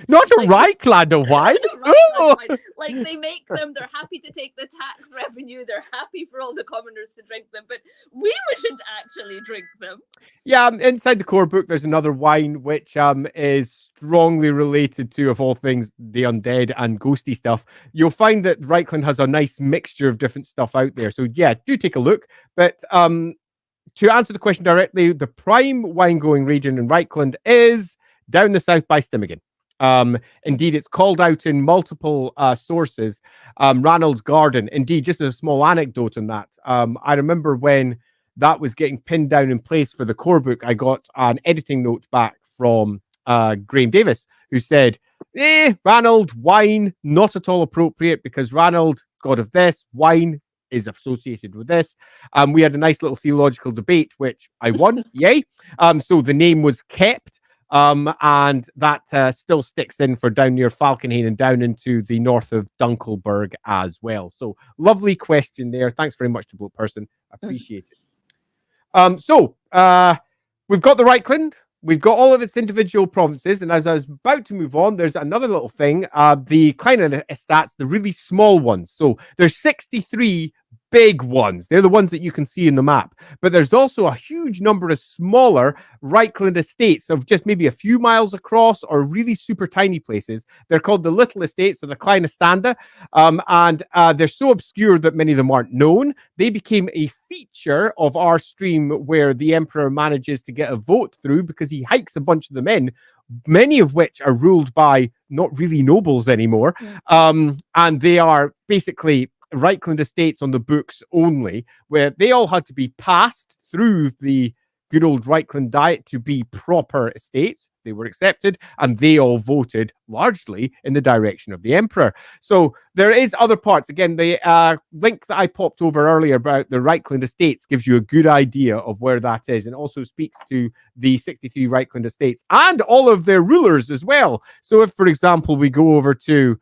Not a Like, Reikland of wine. Reikland wine. Like, they make them, they're happy to take the tax revenue, they're happy for all the commoners to drink them, but we wouldn't actually drink them. Yeah, inside the core book, there's another wine which is strongly related to, of all things, the undead and ghosty stuff. You'll find that Reikland has a nice mixture of different stuff out there. So yeah, do take a look. But to answer the question directly, the prime wine growing region in Reikland is down the south by Stimigan. Indeed, it's called out in multiple sources. Ranald's Garden. Indeed, just as a small anecdote on that, I remember when that was getting pinned down in place for the core book, I got an editing note back from Graham Davis, who said, Ranald, wine, not at all appropriate because Ranald, god of this, wine is associated with this. We had a nice little theological debate, which I won, yay. So the name was kept. And that still sticks in for down near Falkenhayn and down into the north of Dunkelberg as well. So lovely question there. Thanks very much to Bloke Person. Appreciate it. So we've got the Reikland. We've got all of its individual provinces. And as I was about to move on, there's another little thing. The kleine stats, the really small ones. So there's 63 big ones. They're the ones that you can see in the map. But there's also a huge number of smaller Reikland estates of just maybe a few miles across or really super tiny places. They're called the little estates or the kleine standa. And they're so obscure that many of them aren't known. They became a feature of our stream where the Emperor manages to get a vote through because he hikes a bunch of them in, many of which are ruled by not really nobles anymore. And they are basically Reikland estates on the books only, where they all had to be passed through the good old Reikland Diet to be proper estates. They were accepted, and they all voted largely in the direction of the Emperor. So there is other parts. Again, the link that I popped over earlier about the Reikland estates gives you a good idea of where that is, and also speaks to the 63 Reikland estates and all of their rulers as well. So if, for example, we go over to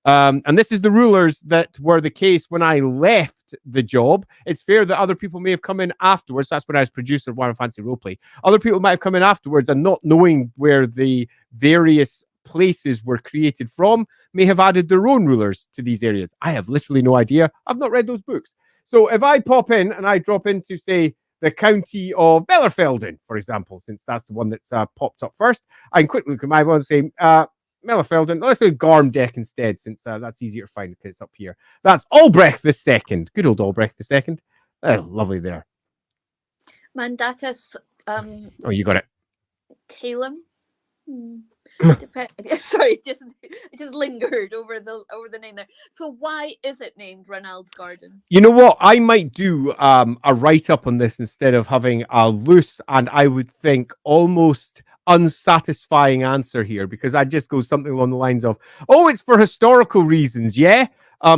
and this is the rulers that were the case when I left the job. It's fair that other people may have come in afterwards. That's when I was producer of Warren Fancy Roleplay. Other people might have come in afterwards and not knowing where the various places were created from may have added their own rulers to these areas. I have literally no idea. I've not read those books. So if I pop in and I drop into, say, the county of Bellerfelden, for example, since that's the one that's popped up first, I can quickly look at my one and say, Mellefelden. Let's say Garmdeck instead, since that's easier to find because it's up here. That's Albrecht the Second. Good old Albrecht the Second. Lovely there. Mandatus. Oh, you got it. Calum. Sorry, just lingered over the name there. So why is it named Ranald's Garden? You know what? I might do a write up on this instead of having a loose and I would think almost unsatisfying answer here, because I just go something along the lines of, oh, it's for historical reasons, yeah,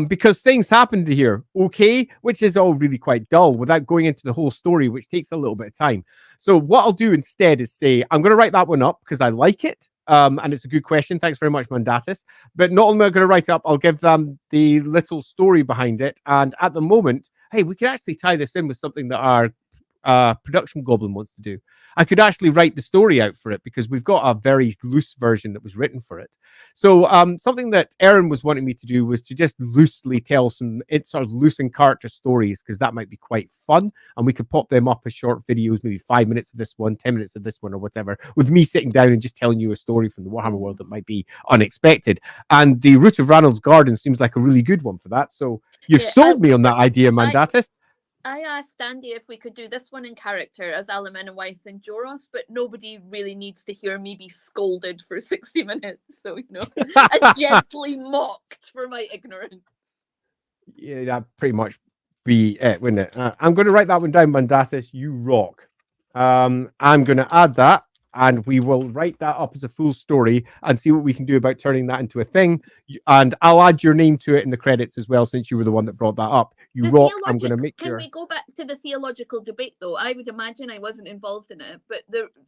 because things happened here, okay, which is all really quite dull without going into the whole story, which takes a little bit of time. So what I'll do instead is say, I'm going to write that one up because I like it. And it's a good question. Thanks very much, Mandatus. But not only am I going to write it up, I'll give them the little story behind it. And at the moment, hey, we can actually tie this in with something that our production goblin wants to do. I could actually write the story out for it because we've got a very loose version that was written for it. So something that Erin was wanting me to do was to just loosely tell some sort of loose and character stories, because that might be quite fun, and we could pop them up as short videos, maybe 5 minutes of this one, 10 minutes of this one, or whatever, with me sitting down and just telling you a story from the Warhammer world that might be unexpected. And the Root of Ranald's Garden seems like a really good one for that. So you've sold me on that idea, Mandatus. I asked Andy if we could do this one in character as Alemenawith and Joros, but nobody really needs to hear me be scolded for 60 minutes. So, you know, and gently mocked for my ignorance. Yeah, that'd pretty much be it, wouldn't it? I'm going to write that one down, Mandatus. You rock. I'm going to add that, and we will write that up as a full story and see what we can do about turning that into a thing. And I'll add your name to it in the credits as well, since you were the one that brought that up. You rock. I'm going to make sure. Can we go back to the theological debate, though? I would imagine I wasn't involved in it, but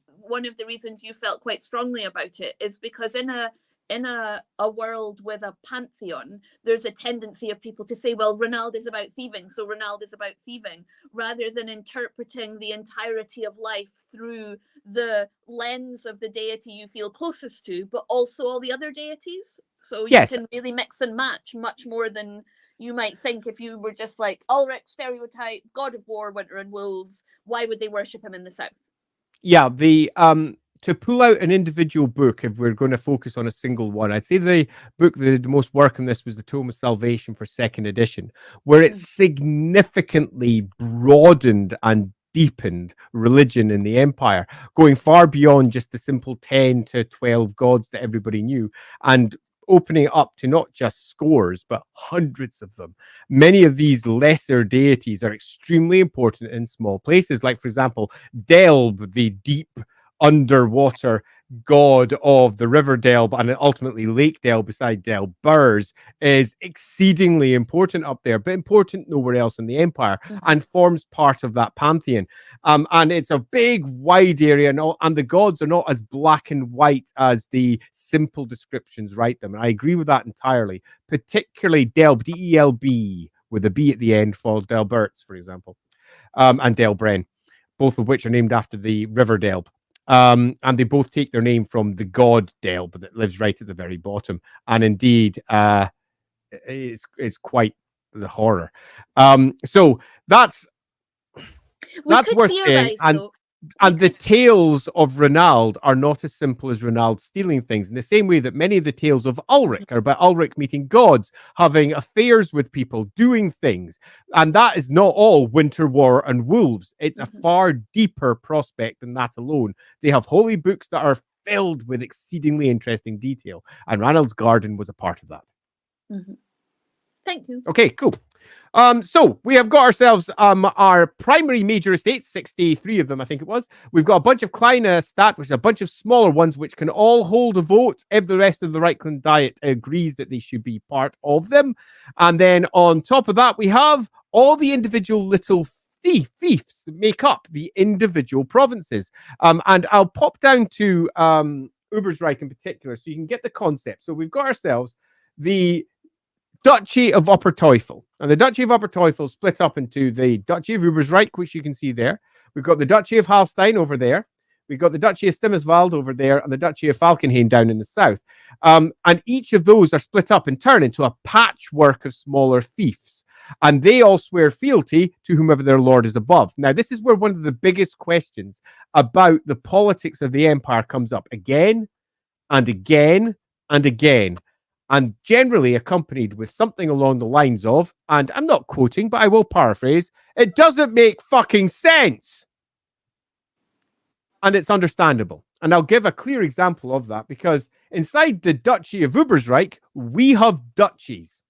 one of the reasons you felt quite strongly about it is because in a in a world with a pantheon, there's a tendency of people to say, well, Ronald is about thieving, so Ronald is about thieving, rather than interpreting the entirety of life through the lens of the deity you feel closest to, but also all the other deities. So you Yes, can really mix and match much more than you might think if you were just like, Ulrich, stereotype, god of war, winter and wolves. Why would they worship him in the south? yeah, the to pull out an individual book, if we're going to focus on a single one, I'd say the book that did the most work on this was the Tome of Salvation for second edition, where it significantly broadened and deepened religion in the empire, going far beyond just the simple 10 to 12 gods that everybody knew, and opening it up to not just scores, but hundreds of them. Many of these lesser deities are extremely important in small places. Like, for example, Delb, the deep underwater god of the River Delb and ultimately Lake Delb beside Delb Burrs, is exceedingly important up there, but important nowhere else in the empire, and forms part of that pantheon. And it's a big, wide area, and the gods are not as black and white as the simple descriptions write them. And I agree with that entirely, particularly Delb, D-E-L-B, with a B at the end, for Delberts, for example, and Delbren, both of which are named after the River Delb. And they both take their name from the god Delb that lives right at the very bottom. And indeed, it's quite the horror. So that's We could worth saying. theorize, though. And the tales of Ronald are not as simple as Ronald stealing things, in the same way that many of the tales of Ulrich are about Ulrich meeting gods, having affairs with people, doing things. And that is not all winter war and wolves. It's a far deeper prospect than that alone. They have holy books that are filled with exceedingly interesting detail, and Ranald's Garden was a part of that. Thank you. Okay, cool. So we have got ourselves our primary major estates, 63 of them, I think it was. We've got a bunch of kleine stat, which is a bunch of smaller ones, which can all hold a vote if the rest of the Reikland Diet agrees that they should be part of them. And then on top of that, we have all the individual little fiefs that make up the individual provinces. And I'll pop down to Ubersreich in particular, so you can get the concept. So we've got ourselves the Duchy of Upper Teufel. And the Duchy of Upper Teufel split up into the Duchy of Ubersreich, which you can see there. We've got the Duchy of Hallstein over there. We've got the Duchy of Stimmiswald over there, and the Duchy of Falkenhayn down in the south. And each of those are split up in turn into a patchwork of smaller fiefs. And they all swear fealty to whomever their lord is above. Now, this is where one of the biggest questions about the politics of the empire comes up again and again and again, and generally accompanied with something along the lines of, and I'm not quoting, but I will paraphrase, it doesn't make fucking sense. And it's understandable. And I'll give a clear example of that, because inside the Duchy of Ubersreich, we have duchies.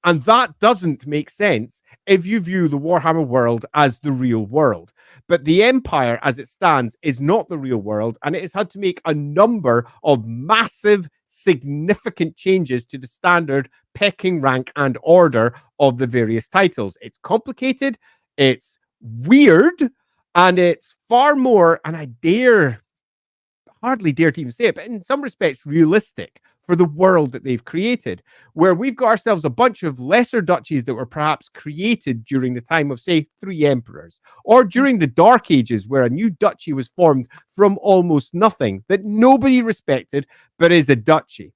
And that doesn't make sense if you view the Warhammer world as the real world. But the Empire, as it stands, is not the real world, and it has had to make a number of massive, significant changes to the standard pecking rank and order of the various titles. It's complicated, it's weird, and it's far more, and I hardly dare to even say it, but in some respects, realistic for the world that they've created, where we've got ourselves a bunch of lesser duchies that were perhaps created during the time of, say, 3 emperors, or during the Dark Ages, where a new duchy was formed from almost nothing that nobody respected, but is a duchy.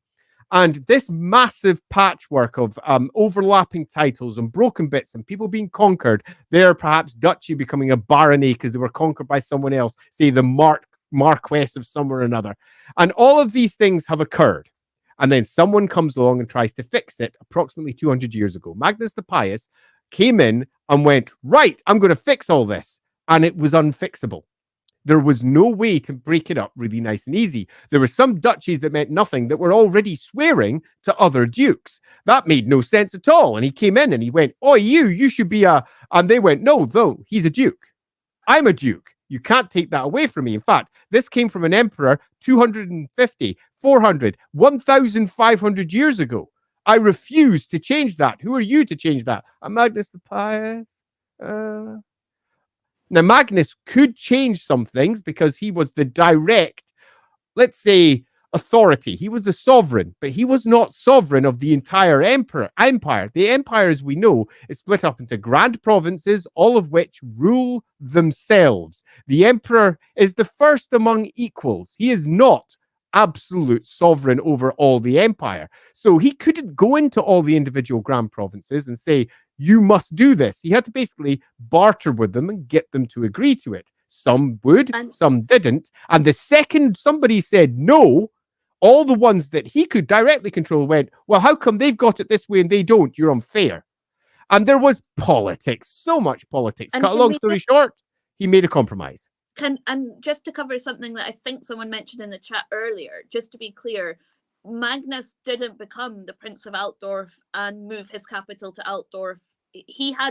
And this massive patchwork of overlapping titles and broken bits and people being conquered, there perhaps duchy becoming a barony because they were conquered by someone else, say the Marquess of somewhere or another. And all of these things have occurred. And then someone comes along and tries to fix it approximately 200 years ago. Magnus the Pious came in and went, right, I'm going to fix all this. And it was unfixable. There was no way to break it up really nice and easy. There were some duchies that meant nothing that were already swearing to other dukes. That made no sense at all. And he came in and he went, oh, you should be a... And they went, no, though, he's a duke. I'm a duke. You can't take that away from me. In fact, this came from an emperor 250, 400, 1,500 years ago. I refuse to change that. Who are you to change that? I'm Magnus the Pious. Now, Magnus could change some things because he was the direct, let's say, authority. He was the sovereign, but he was not sovereign of the entire empire. The empire, as we know, is split up into grand provinces, all of which rule themselves. The emperor is the first among equals. He is not absolute sovereign over all the empire. So he couldn't go into all the individual grand provinces and say, you must do this. He had to basically barter with them and get them to agree to it. Some would, some didn't. And the second somebody said no, all the ones that he could directly control went, well, how come they've got it this way and they don't? You're unfair. And there was politics, so much politics. Cut a long story short, he made a compromise. And just to cover something that I think someone mentioned in the chat earlier, just to be clear, Magnus didn't become the Prince of Altdorf and move his capital to Altdorf.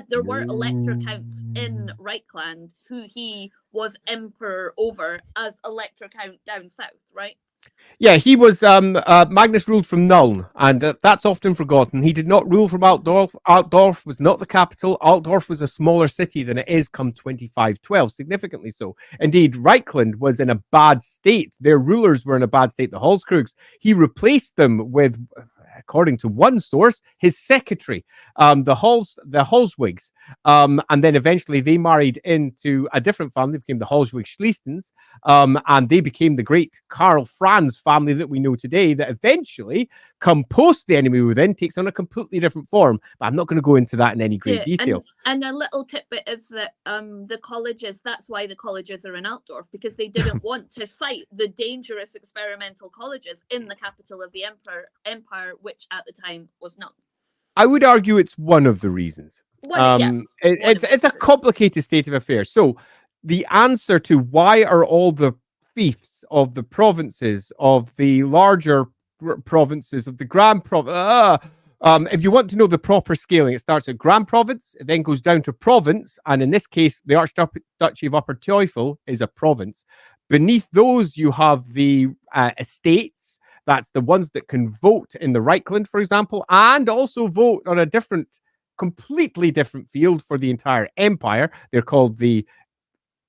There were elector counts in Reikland who he was emperor over as elector count down south, right? Yeah, he was, Magnus ruled from Nuln, and that's often forgotten. He did not rule from Altdorf. Altdorf was not the capital. Altdorf was a smaller city than it is come 2512, significantly so. Indeed, Reikland was in a bad state. Their rulers were in a bad state, the Halskrugs. He replaced them with, according to one source, his secretary, the Halswigs. And then eventually they married into a different family, became the Halswig-Schließens, and they became the great Karl Franz family that we know today, that eventually, come post the enemy within, takes on a completely different form. But I'm not going to go into that in any great detail. And a little tidbit is that the colleges, that's why the colleges are in Altdorf, because they didn't want to cite the dangerous experimental colleges in the capital of the empire, which at the time was not. I would argue it's one of the reasons. It's a complicated state of affairs. So the answer to why are all the fiefs of the provinces, of the larger provinces, of the grand province, if you want to know the proper scaling, it starts at grand province, it then goes down to province, and in this case, the Archduchy of Upper Teufel is a province. Beneath those, you have the estates. That's the ones that can vote in the Reikland, for example, and also vote on a completely different field for the entire empire. They're called the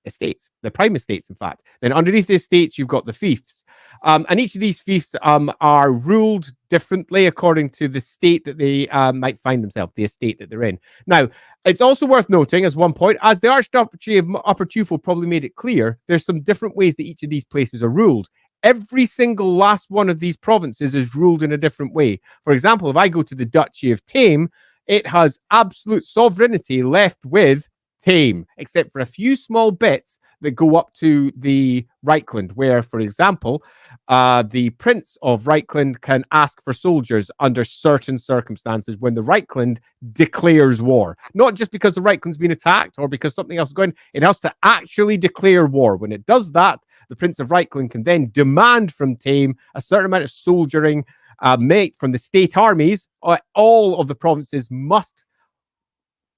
estates, the prime estates, in fact. Then underneath the estates, you've got the fiefs. And each of these fiefs are ruled differently according to the state that they might find themselves, the estate that they're in. Now, it's also worth noting, as one point, as the Archduchy of Upper Teufel probably made it clear, there's some different ways that each of these places are ruled. Every single last one of these provinces is ruled in a different way. For example, if I go to the Duchy of Thame, it has absolute sovereignty left with Thame, except for a few small bits that go up to the Reikland, where, for example, the Prince of Reikland can ask for soldiers under certain circumstances when the Reikland declares war. Not just because the Reikland's been attacked or because something else is going, it has to actually declare war. When it does that, the Prince of Reikland can then demand from Thame a certain amount of soldiering made from the state armies. All of the provinces must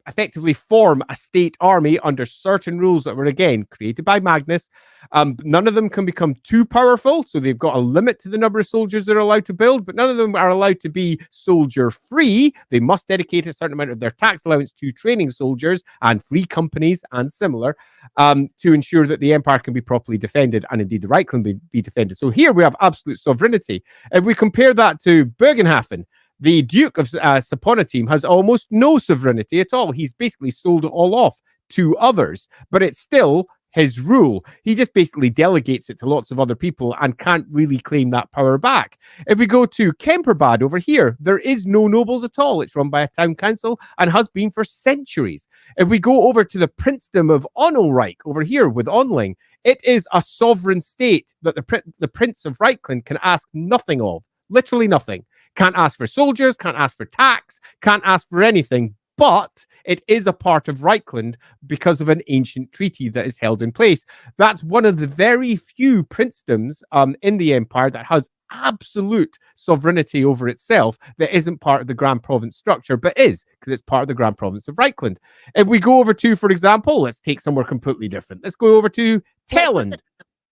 effectively form a state army under certain rules that were, again, created by Magnus. None of them can become too powerful, so they've got a limit to the number of soldiers they're allowed to build, but none of them are allowed to be soldier-free. They must dedicate a certain amount of their tax allowance to training soldiers and free companies and similar to ensure that the empire can be properly defended, and indeed the Reikland be defended. So here we have absolute sovereignty. If we compare that to Bergenhafen, the Duke of Saponateam has almost no sovereignty at all. He's basically sold it all off to others, but it's still his rule. He just basically delegates it to lots of other people and can't really claim that power back. If we go to Kemperbad over here, there is no nobles at all. It's run by a town council and has been for centuries. If we go over to the princedom of Onelreich over here with Onling, it is a sovereign state that the Prince of Reikland can ask nothing of. Literally nothing. Can't ask for soldiers, can't ask for tax, can't ask for anything, but it is a part of Reikland because of an ancient treaty that is held in place. That's one of the very few princedoms in the empire that has absolute sovereignty over itself that isn't part of the Grand Province structure, but is, because it's part of the Grand Province of Reikland. If we go over to, for example, let's take somewhere completely different. Let's go over to Telland.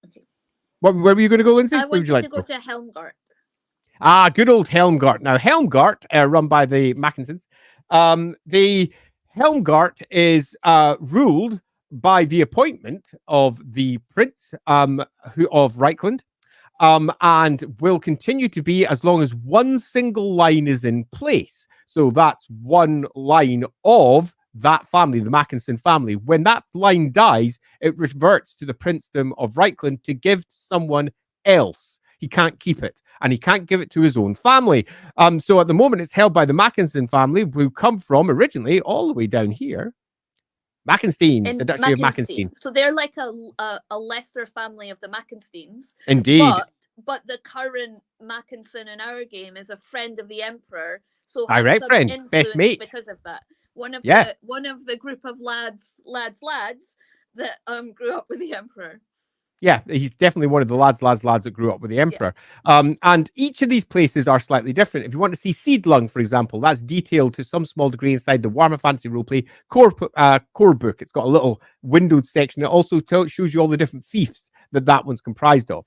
Okay. Where were you going to go, Lindsay? I wanted to go to Helmgart. Good old Helmgart. Now, Helmgart, run by the Mackinsons, the Helmgart is ruled by the appointment of the Prince of Reikland. and will continue to be as long as one single line is in place. So that's one line of that family, the Mackinson family. When that line dies, it reverts to the princedom of Reikland to give to someone else. He can't keep it, and he can't give it to his own family. So at the moment, it's held by the Mackinson family, who come from originally all the way down here. Mackensteins, the In Duchy of Mackenstein. Mackenstein. So they're like a lesser family of the Mackensteins. Indeed. But the current Mackinson in our game is a friend of the Emperor, so has Direct some friend, influence best mate. because of that. One of Yeah. the group of lads that grew up with the Emperor. Yeah, he's definitely one of the lads that grew up with the Emperor. Yeah. And each of these places are slightly different. If you want to see Seedlung, for example, that's detailed to some small degree inside the Warhammer Fantasy Roleplay core book. It's got a little windowed section. It also shows you all the different fiefs that one's comprised of.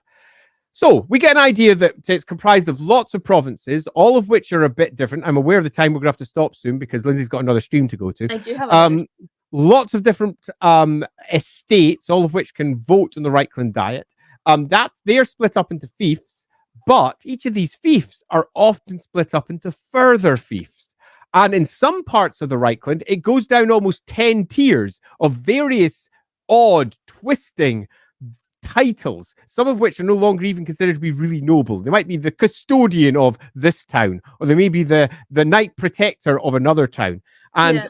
So we get an idea that it's comprised of lots of provinces, all of which are a bit different. I'm aware of the time we're going to have to stop soon because Lindsay's got another stream to go to. I do have lots of different estates, all of which can vote on the Reikland Diet. They're split up into fiefs, but each of these fiefs are often split up into further fiefs. And in some parts of the Reikland, it goes down almost 10 tiers of various odd, twisting titles, some of which are no longer even considered to be really noble. They might be the custodian of this town, or they may be the knight protector of another town. And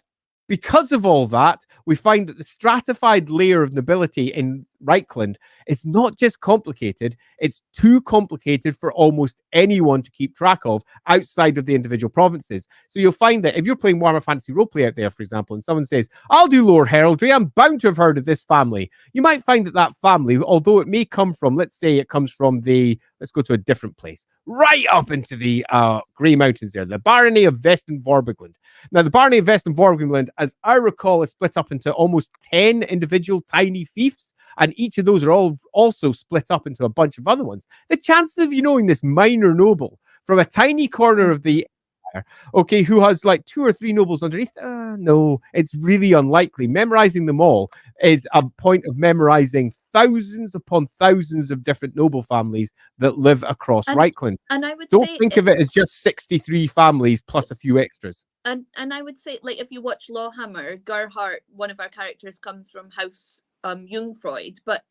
because of all that, we find that the stratified layer of nobility in Reikland is not just complicated, it's too complicated for almost anyone to keep track of outside of the individual provinces. So you'll find that if you're playing Warhammer Fantasy Roleplay out there, for example, and someone says, I'll do lore heraldry, I'm bound to have heard of this family. You might find that family, although it may come from, let's say it comes from let's go to a different place, right up into the Grey Mountains there, the Barony of Vestenvorbigland. Now, the Barony of Vestenvorbigland, as I recall, is split up into almost 10 individual tiny fiefs, and each of those are all also split up into a bunch of other ones. The chances of you knowing this minor noble from a tiny corner of the empire, okay, who has like 2 or 3 nobles underneath, no, it's really unlikely. Memorizing them all is a point of memorizing thousands upon thousands of different noble families that live across Reikland. And I would don't think of it as just 63 families plus a few extras. And I would say, like, if you watch LOREhammer, Gerhardt, one of our characters, comes from House Jungfreud, but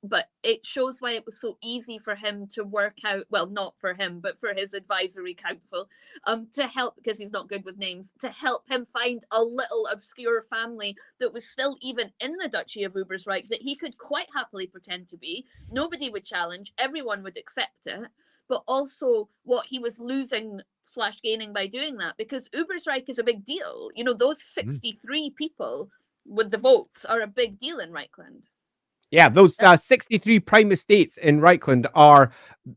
it shows why it was so easy for him to work out, well, not for him, but for his advisory council, to help, because he's not good with names, to help him find a little obscure family that was still even in the Duchy of Ubersreich that he could quite happily pretend to be. Nobody would challenge, everyone would accept it, but also what he was losing / gaining by doing that, because Ubersreich is a big deal. You know, those 63 people with the votes are a big deal in Reikland. Yeah, those 63 prime estates in Reikland are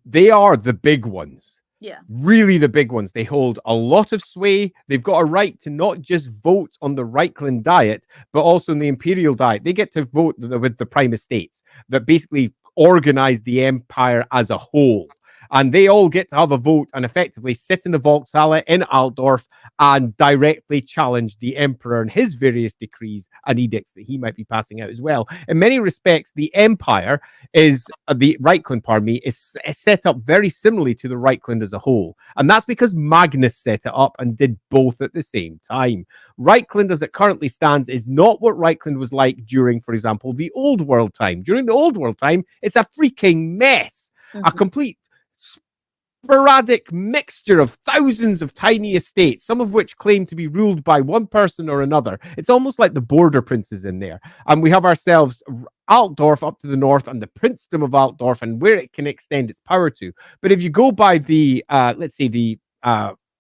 the big ones. Yeah. Really the big ones. They hold a lot of sway. They've got a right to not just vote on the Reikland Diet, but also in the Imperial Diet. They get to vote with the prime estates that basically organize the empire as a whole. And they all get to have a vote and effectively sit in the Volkshalle in Altdorf and directly challenge the emperor and his various decrees and edicts that he might be passing out as well. In many respects, the empire is, the Reikland, pardon me, is set up very similarly to the Reikland as a whole. And that's because Magnus set it up and did both at the same time. Reikland, as it currently stands, is not what Reikland was like during, for example, the Old World time. During the Old World time, it's a freaking mess. A complete sporadic mixture of thousands of tiny estates, some of which claim to be ruled by one person or another. It's almost like the border princes in there. And we have ourselves Altdorf up to the north and the princedom of Altdorf and where it can extend its power to. But if you go by the, let's say, the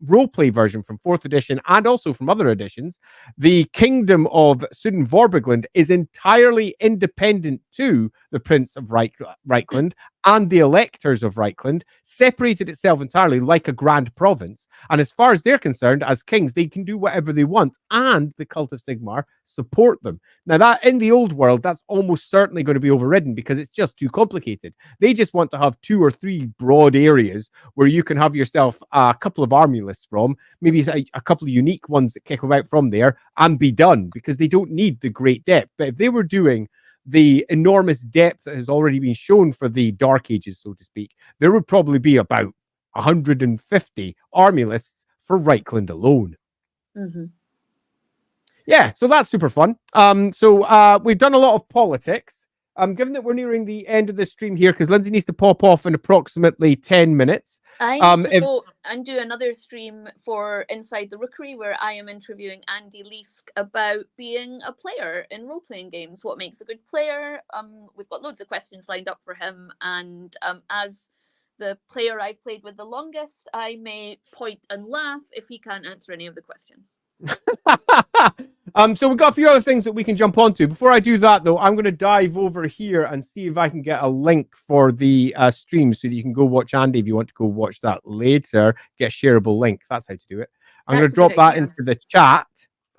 roleplay version from 4th edition and also from other editions, the kingdom of Sudenvorbigland is entirely independent to the Prince of Reikland and the electors of Reikland, separated itself entirely like a grand province. And as far as they're concerned, as kings, they can do whatever they want, and the cult of Sigmar support them. Now, that in the old world, that's almost certainly going to be overridden because it's just too complicated. They just want to have 2 or 3 broad areas where you can have yourself a couple of army lists from, maybe a couple of unique ones that kick about from there, and be done, because they don't need the great depth. But if they were doing the enormous depth that has already been shown for the Dark Ages, so to speak, there would probably be about 150 army lists for Reikland alone. Mm-hmm. Yeah, so that's super fun. We've done a lot of politics. Given that we're nearing the end of the stream here, because Lindsay needs to pop off in approximately 10 minutes. I need to go and do another stream for Inside the Rookery, where I am interviewing Andy Leask about being a player in role-playing games. What makes a good player? We've got loads of questions lined up for him, and as the player I've played with the longest, I may point and laugh if he can't answer any of the questions. So we've got a few other things that we can jump onto. Before I do that, though, I'm going to dive over here and see if I can get a link for the stream so that you can go watch Andy if you want to go watch that later. Get a shareable link. That's how to do it. I'm going to drop that into the chat.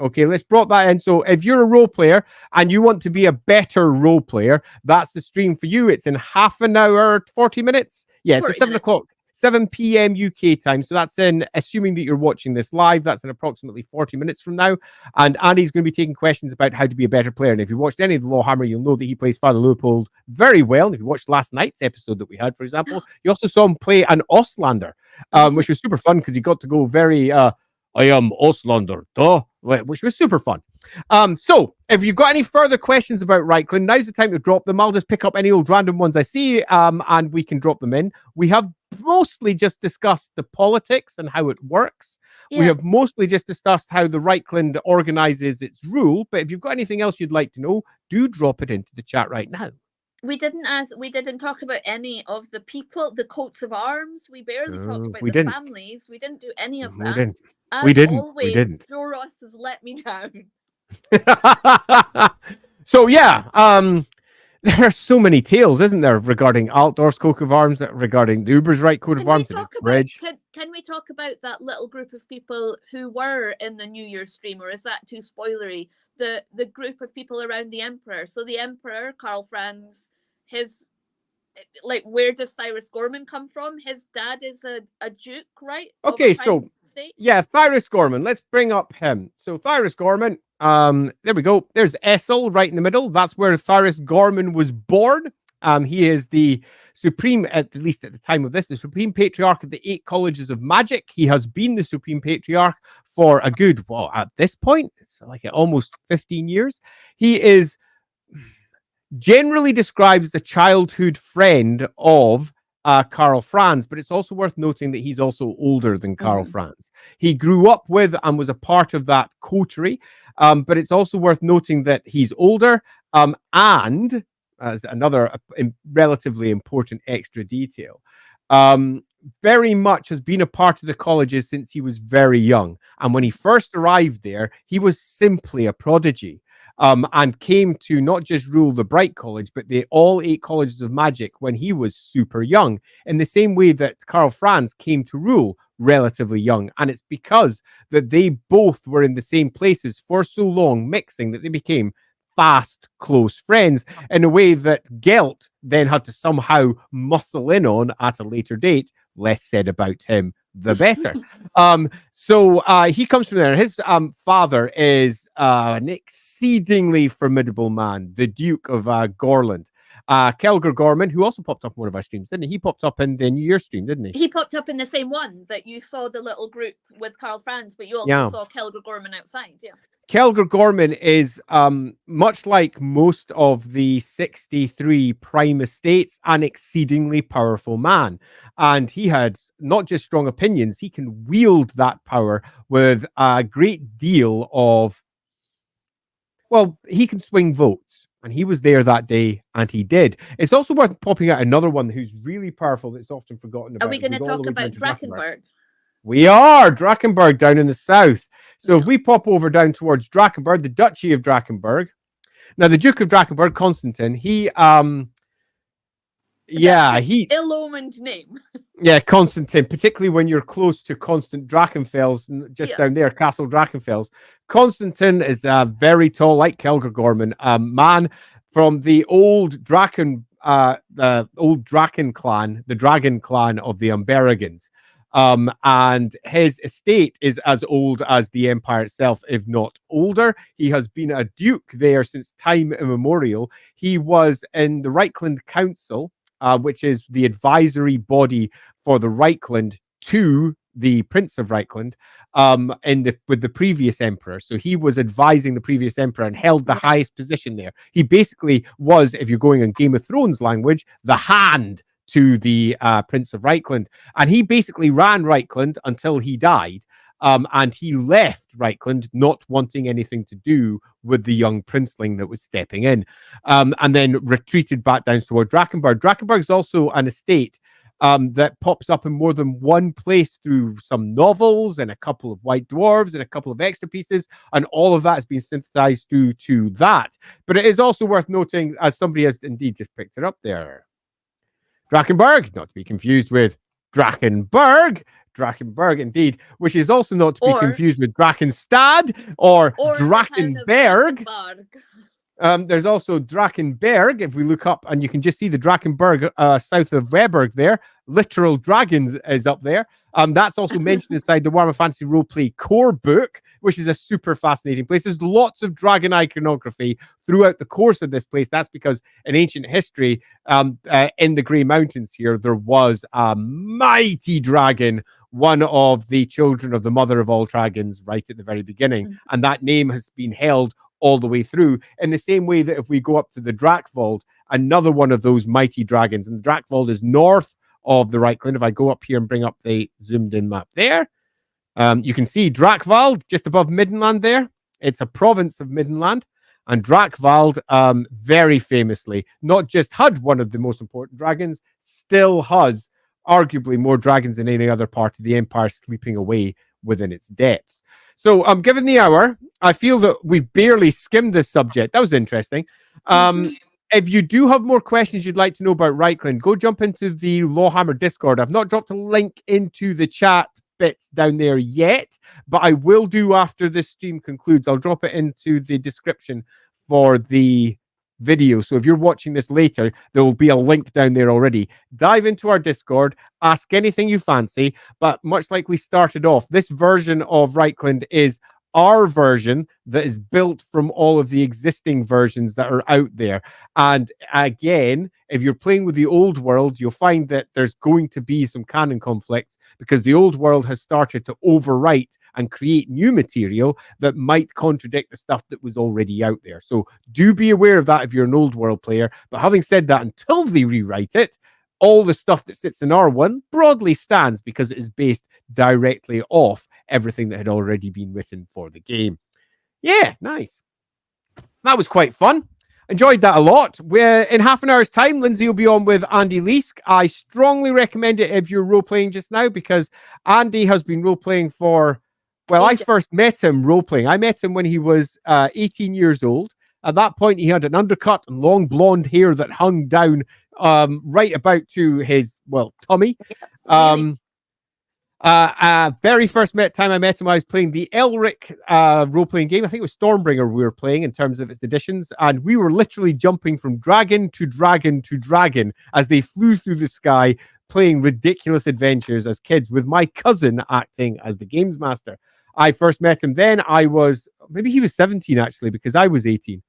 Okay, let's drop that in. So if you're a role player and you want to be a better role player, that's the stream for you. It's in half an hour, 40 minutes. Yeah, it's at 7 o'clock. 7 p.m. UK time. So that's in, assuming that you're watching this live, that's in approximately 40 minutes from now. And Andy's going to be taking questions about how to be a better player. And if you watched any of the LOREhammer, you'll know that he plays Father Leopold very well. And if you watched last night's episode that we had, for example, you also saw him play an Ostlander, which was super fun because he got to go very, I am Ostlander, duh, which was super fun. So if you've got any further questions about Reikland, now's the time to drop them. I'll just pick up any old random ones I see, and we can drop them in. We have mostly just discussed the politics and how it works. Yeah. We have mostly just discussed how the Reikland organizes its rule. But if you've got anything else you'd like to know, do drop it into the chat right now. We didn't talk about any of the people, the coats of arms. We barely talked about the families. We didn't do any of that. We didn't. Joros has let me down. So yeah, there are so many tales, isn't there, regarding Altdorf's coat of arms, regarding the Ubersreich coat of arms. Can we talk about that little group of people who were in the New Year's stream, or is that too spoilery? The group of people around the Emperor. So the Emperor, Karl Franz, where does Thyris Gorman come from? His dad is a duke, right? Okay, so yeah, Thyris Gorman. Let's bring up him. So Thyris Gorman, there we go. There's Essel right in the middle. That's where Thyris Gorman was born. He is the supreme, at least at the time of this, the supreme patriarch of the 8 colleges of magic. He has been the supreme patriarch for a good, well, at this point, it's like almost 15 years. He is generally described as a childhood friend of Karl Franz, but it's also worth noting that he's also older than Karl Franz. He grew up with and was a part of that coterie, but it's also worth noting that he's older, and as another relatively important extra detail, very much has been a part of the colleges since he was very young. And when he first arrived there, he was simply a prodigy. And came to not just rule the Bright College, but all 8 colleges of magic when he was super young, in the same way that Karl Franz came to rule relatively young. And it's because that they both were in the same places for so long, mixing, that they became fast, close friends in a way that Gelt then had to somehow muscle in on at a later date. Less said about him, the better. So he comes from there. His father is an exceedingly formidable man, the Duke of Gorland. Kelger Gorman, who also popped up in one of our streams, didn't he? He popped up in the New Year stream, didn't he? He popped up in the same one that you saw, the little group with Karl Franz, but you also saw Kelger Gorman outside, yeah. Kelger Gorman is, much like most of the 63 prime estates, an exceedingly powerful man. And he had not just strong opinions, he can wield that power with a great deal of, well, he can swing votes. And he was there that day, and he did. It's also worth popping out another one who's really powerful that's often forgotten about. Are we going to talk about Drakenberg? We are! Drakenberg down in the south. So if we pop over down towards Drakenberg, the Duchy of Drakenberg. Now, the Duke of Drakenberg, Constantine, he ill-omened name. Yeah, Constantine, particularly when you're close to Constant Drachenfels, just down there, Castle Drachenfels. Constantine is very tall, like Kelger Gorman, man from the old Draken clan, the Dragon clan of the Umberigans. And his estate is as old as the empire itself, if not older. He has been a duke there since time immemorial. He was in the Reikland Council, which is the advisory body for the Reikland to the Prince of Reikland, with the previous emperor. So he was advising the previous emperor and held the highest position there. He basically was, if you're going in Game of Thrones language, the hand to the Prince of Reikland. And he basically ran Reikland until he died. And he left Reikland not wanting anything to do with the young princeling that was stepping in, and then retreated back down toward Drakenberg. Drakenberg is also an estate that pops up in more than one place through some novels and a couple of White Dwarves and a couple of extra pieces, and all of that has been synthesized due to that. But it is also worth noting, as somebody has indeed just picked it up there, Drakenberg, not to be confused with Drakenberg. Drakenberg, indeed, which is also not to be confused with Drakenstad or Drakenberg. There's also Drakenberg, if we look up, and you can just see the Drakenberg south of Weberg there. Literal Dragons is up there. That's also mentioned inside the Warhammer Fantasy Roleplay core book, which is a super fascinating place. There's lots of dragon iconography throughout the course of this place. That's because in ancient history, in the Grey Mountains here, there was a mighty dragon, one of the children of the mother of all dragons right at the very beginning. And that name has been held all the way through, in the same way that if we go up to the Drakvold, another one of those mighty dragons, and the Drakvold is north of the Reikland. If I go up here and bring up the zoomed in map there, you can see Drakvald just above Middenland there. It's a province of Middenland. And Drakvald, very famously, not just had one of the most important dragons, still has arguably more dragons than any other part of the empire sleeping away within its depths. So, given the hour, I feel that we've barely skimmed this subject. That was interesting. If you do have more questions you'd like to know about Reikland, go jump into the LOREhammer Discord. I've not dropped a link into the chat bits down there yet, but I will do after this stream concludes. I'll drop it into the description for the video. So if you're watching this later, there will be a link down there already. Dive into our Discord, ask anything you fancy. But much like we started off, this version of Reikland is our version that is built from all of the existing versions that are out there. And again, if you're playing with the old world, you'll find that there's going to be some canon conflicts because the old world has started to overwrite and create new material that might contradict the stuff that was already out there. So do be aware of that if you're an old world player. But having said that, until they rewrite it, all the stuff that sits in R1 broadly stands because it is based directly off everything that had already been written for the game. Yeah, nice. That was quite fun. Enjoyed that a lot. In half an hour's time, Lindsay will be on with Andy Leask. I strongly recommend it if you're role-playing just now because Andy has been role-playing for... Well, I first met him role-playing. I met him when he was 18 years old. At that point, he had an undercut and long blonde hair that hung down right about to his, tummy. Very first time I met him, I was playing the Elric role-playing game. I think it was Stormbringer we were playing in terms of its editions, and we were literally jumping from dragon to dragon to dragon as they flew through the sky, playing ridiculous adventures as kids with my cousin acting as the games master. I first met him then. Maybe he was 17 actually, because I was 18.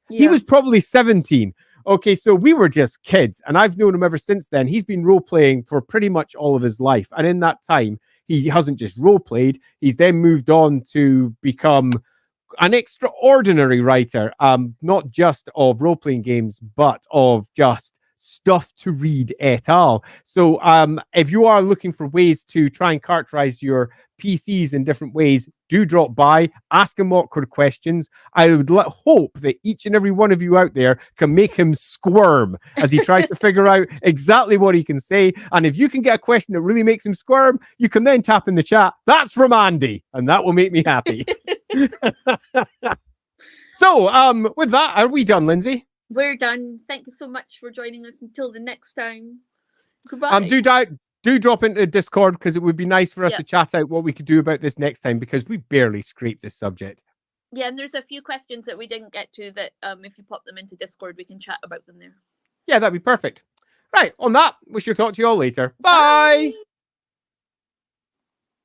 Yeah. He was probably 17. Okay, so we were just kids, and I've known him ever since then. He's been role-playing for pretty much all of his life, and in that time, he hasn't just role-played, he's then moved on to become an extraordinary writer, not just of role-playing games, but of just stuff to read et al. So if you are looking for ways to try and characterize your PCs in different ways, do drop by, ask him awkward questions. I would hope that each and every one of you out there can make him squirm as he tries to figure out exactly what he can say. And if you can get a question that really makes him squirm, you can then tap in the chat. That's from Andy, and that will make me happy. So with that, are we done, Lindsay? We're done. Thank you so much for joining us until the next time. Goodbye. Do drop into Discord because it would be nice for us to chat out what we could do about this next time because we barely scraped this subject. Yeah, and there's a few questions that we didn't get to that if you pop them into Discord, we can chat about them there. Yeah, that'd be perfect. Right, on that, we shall talk to you all later. Bye!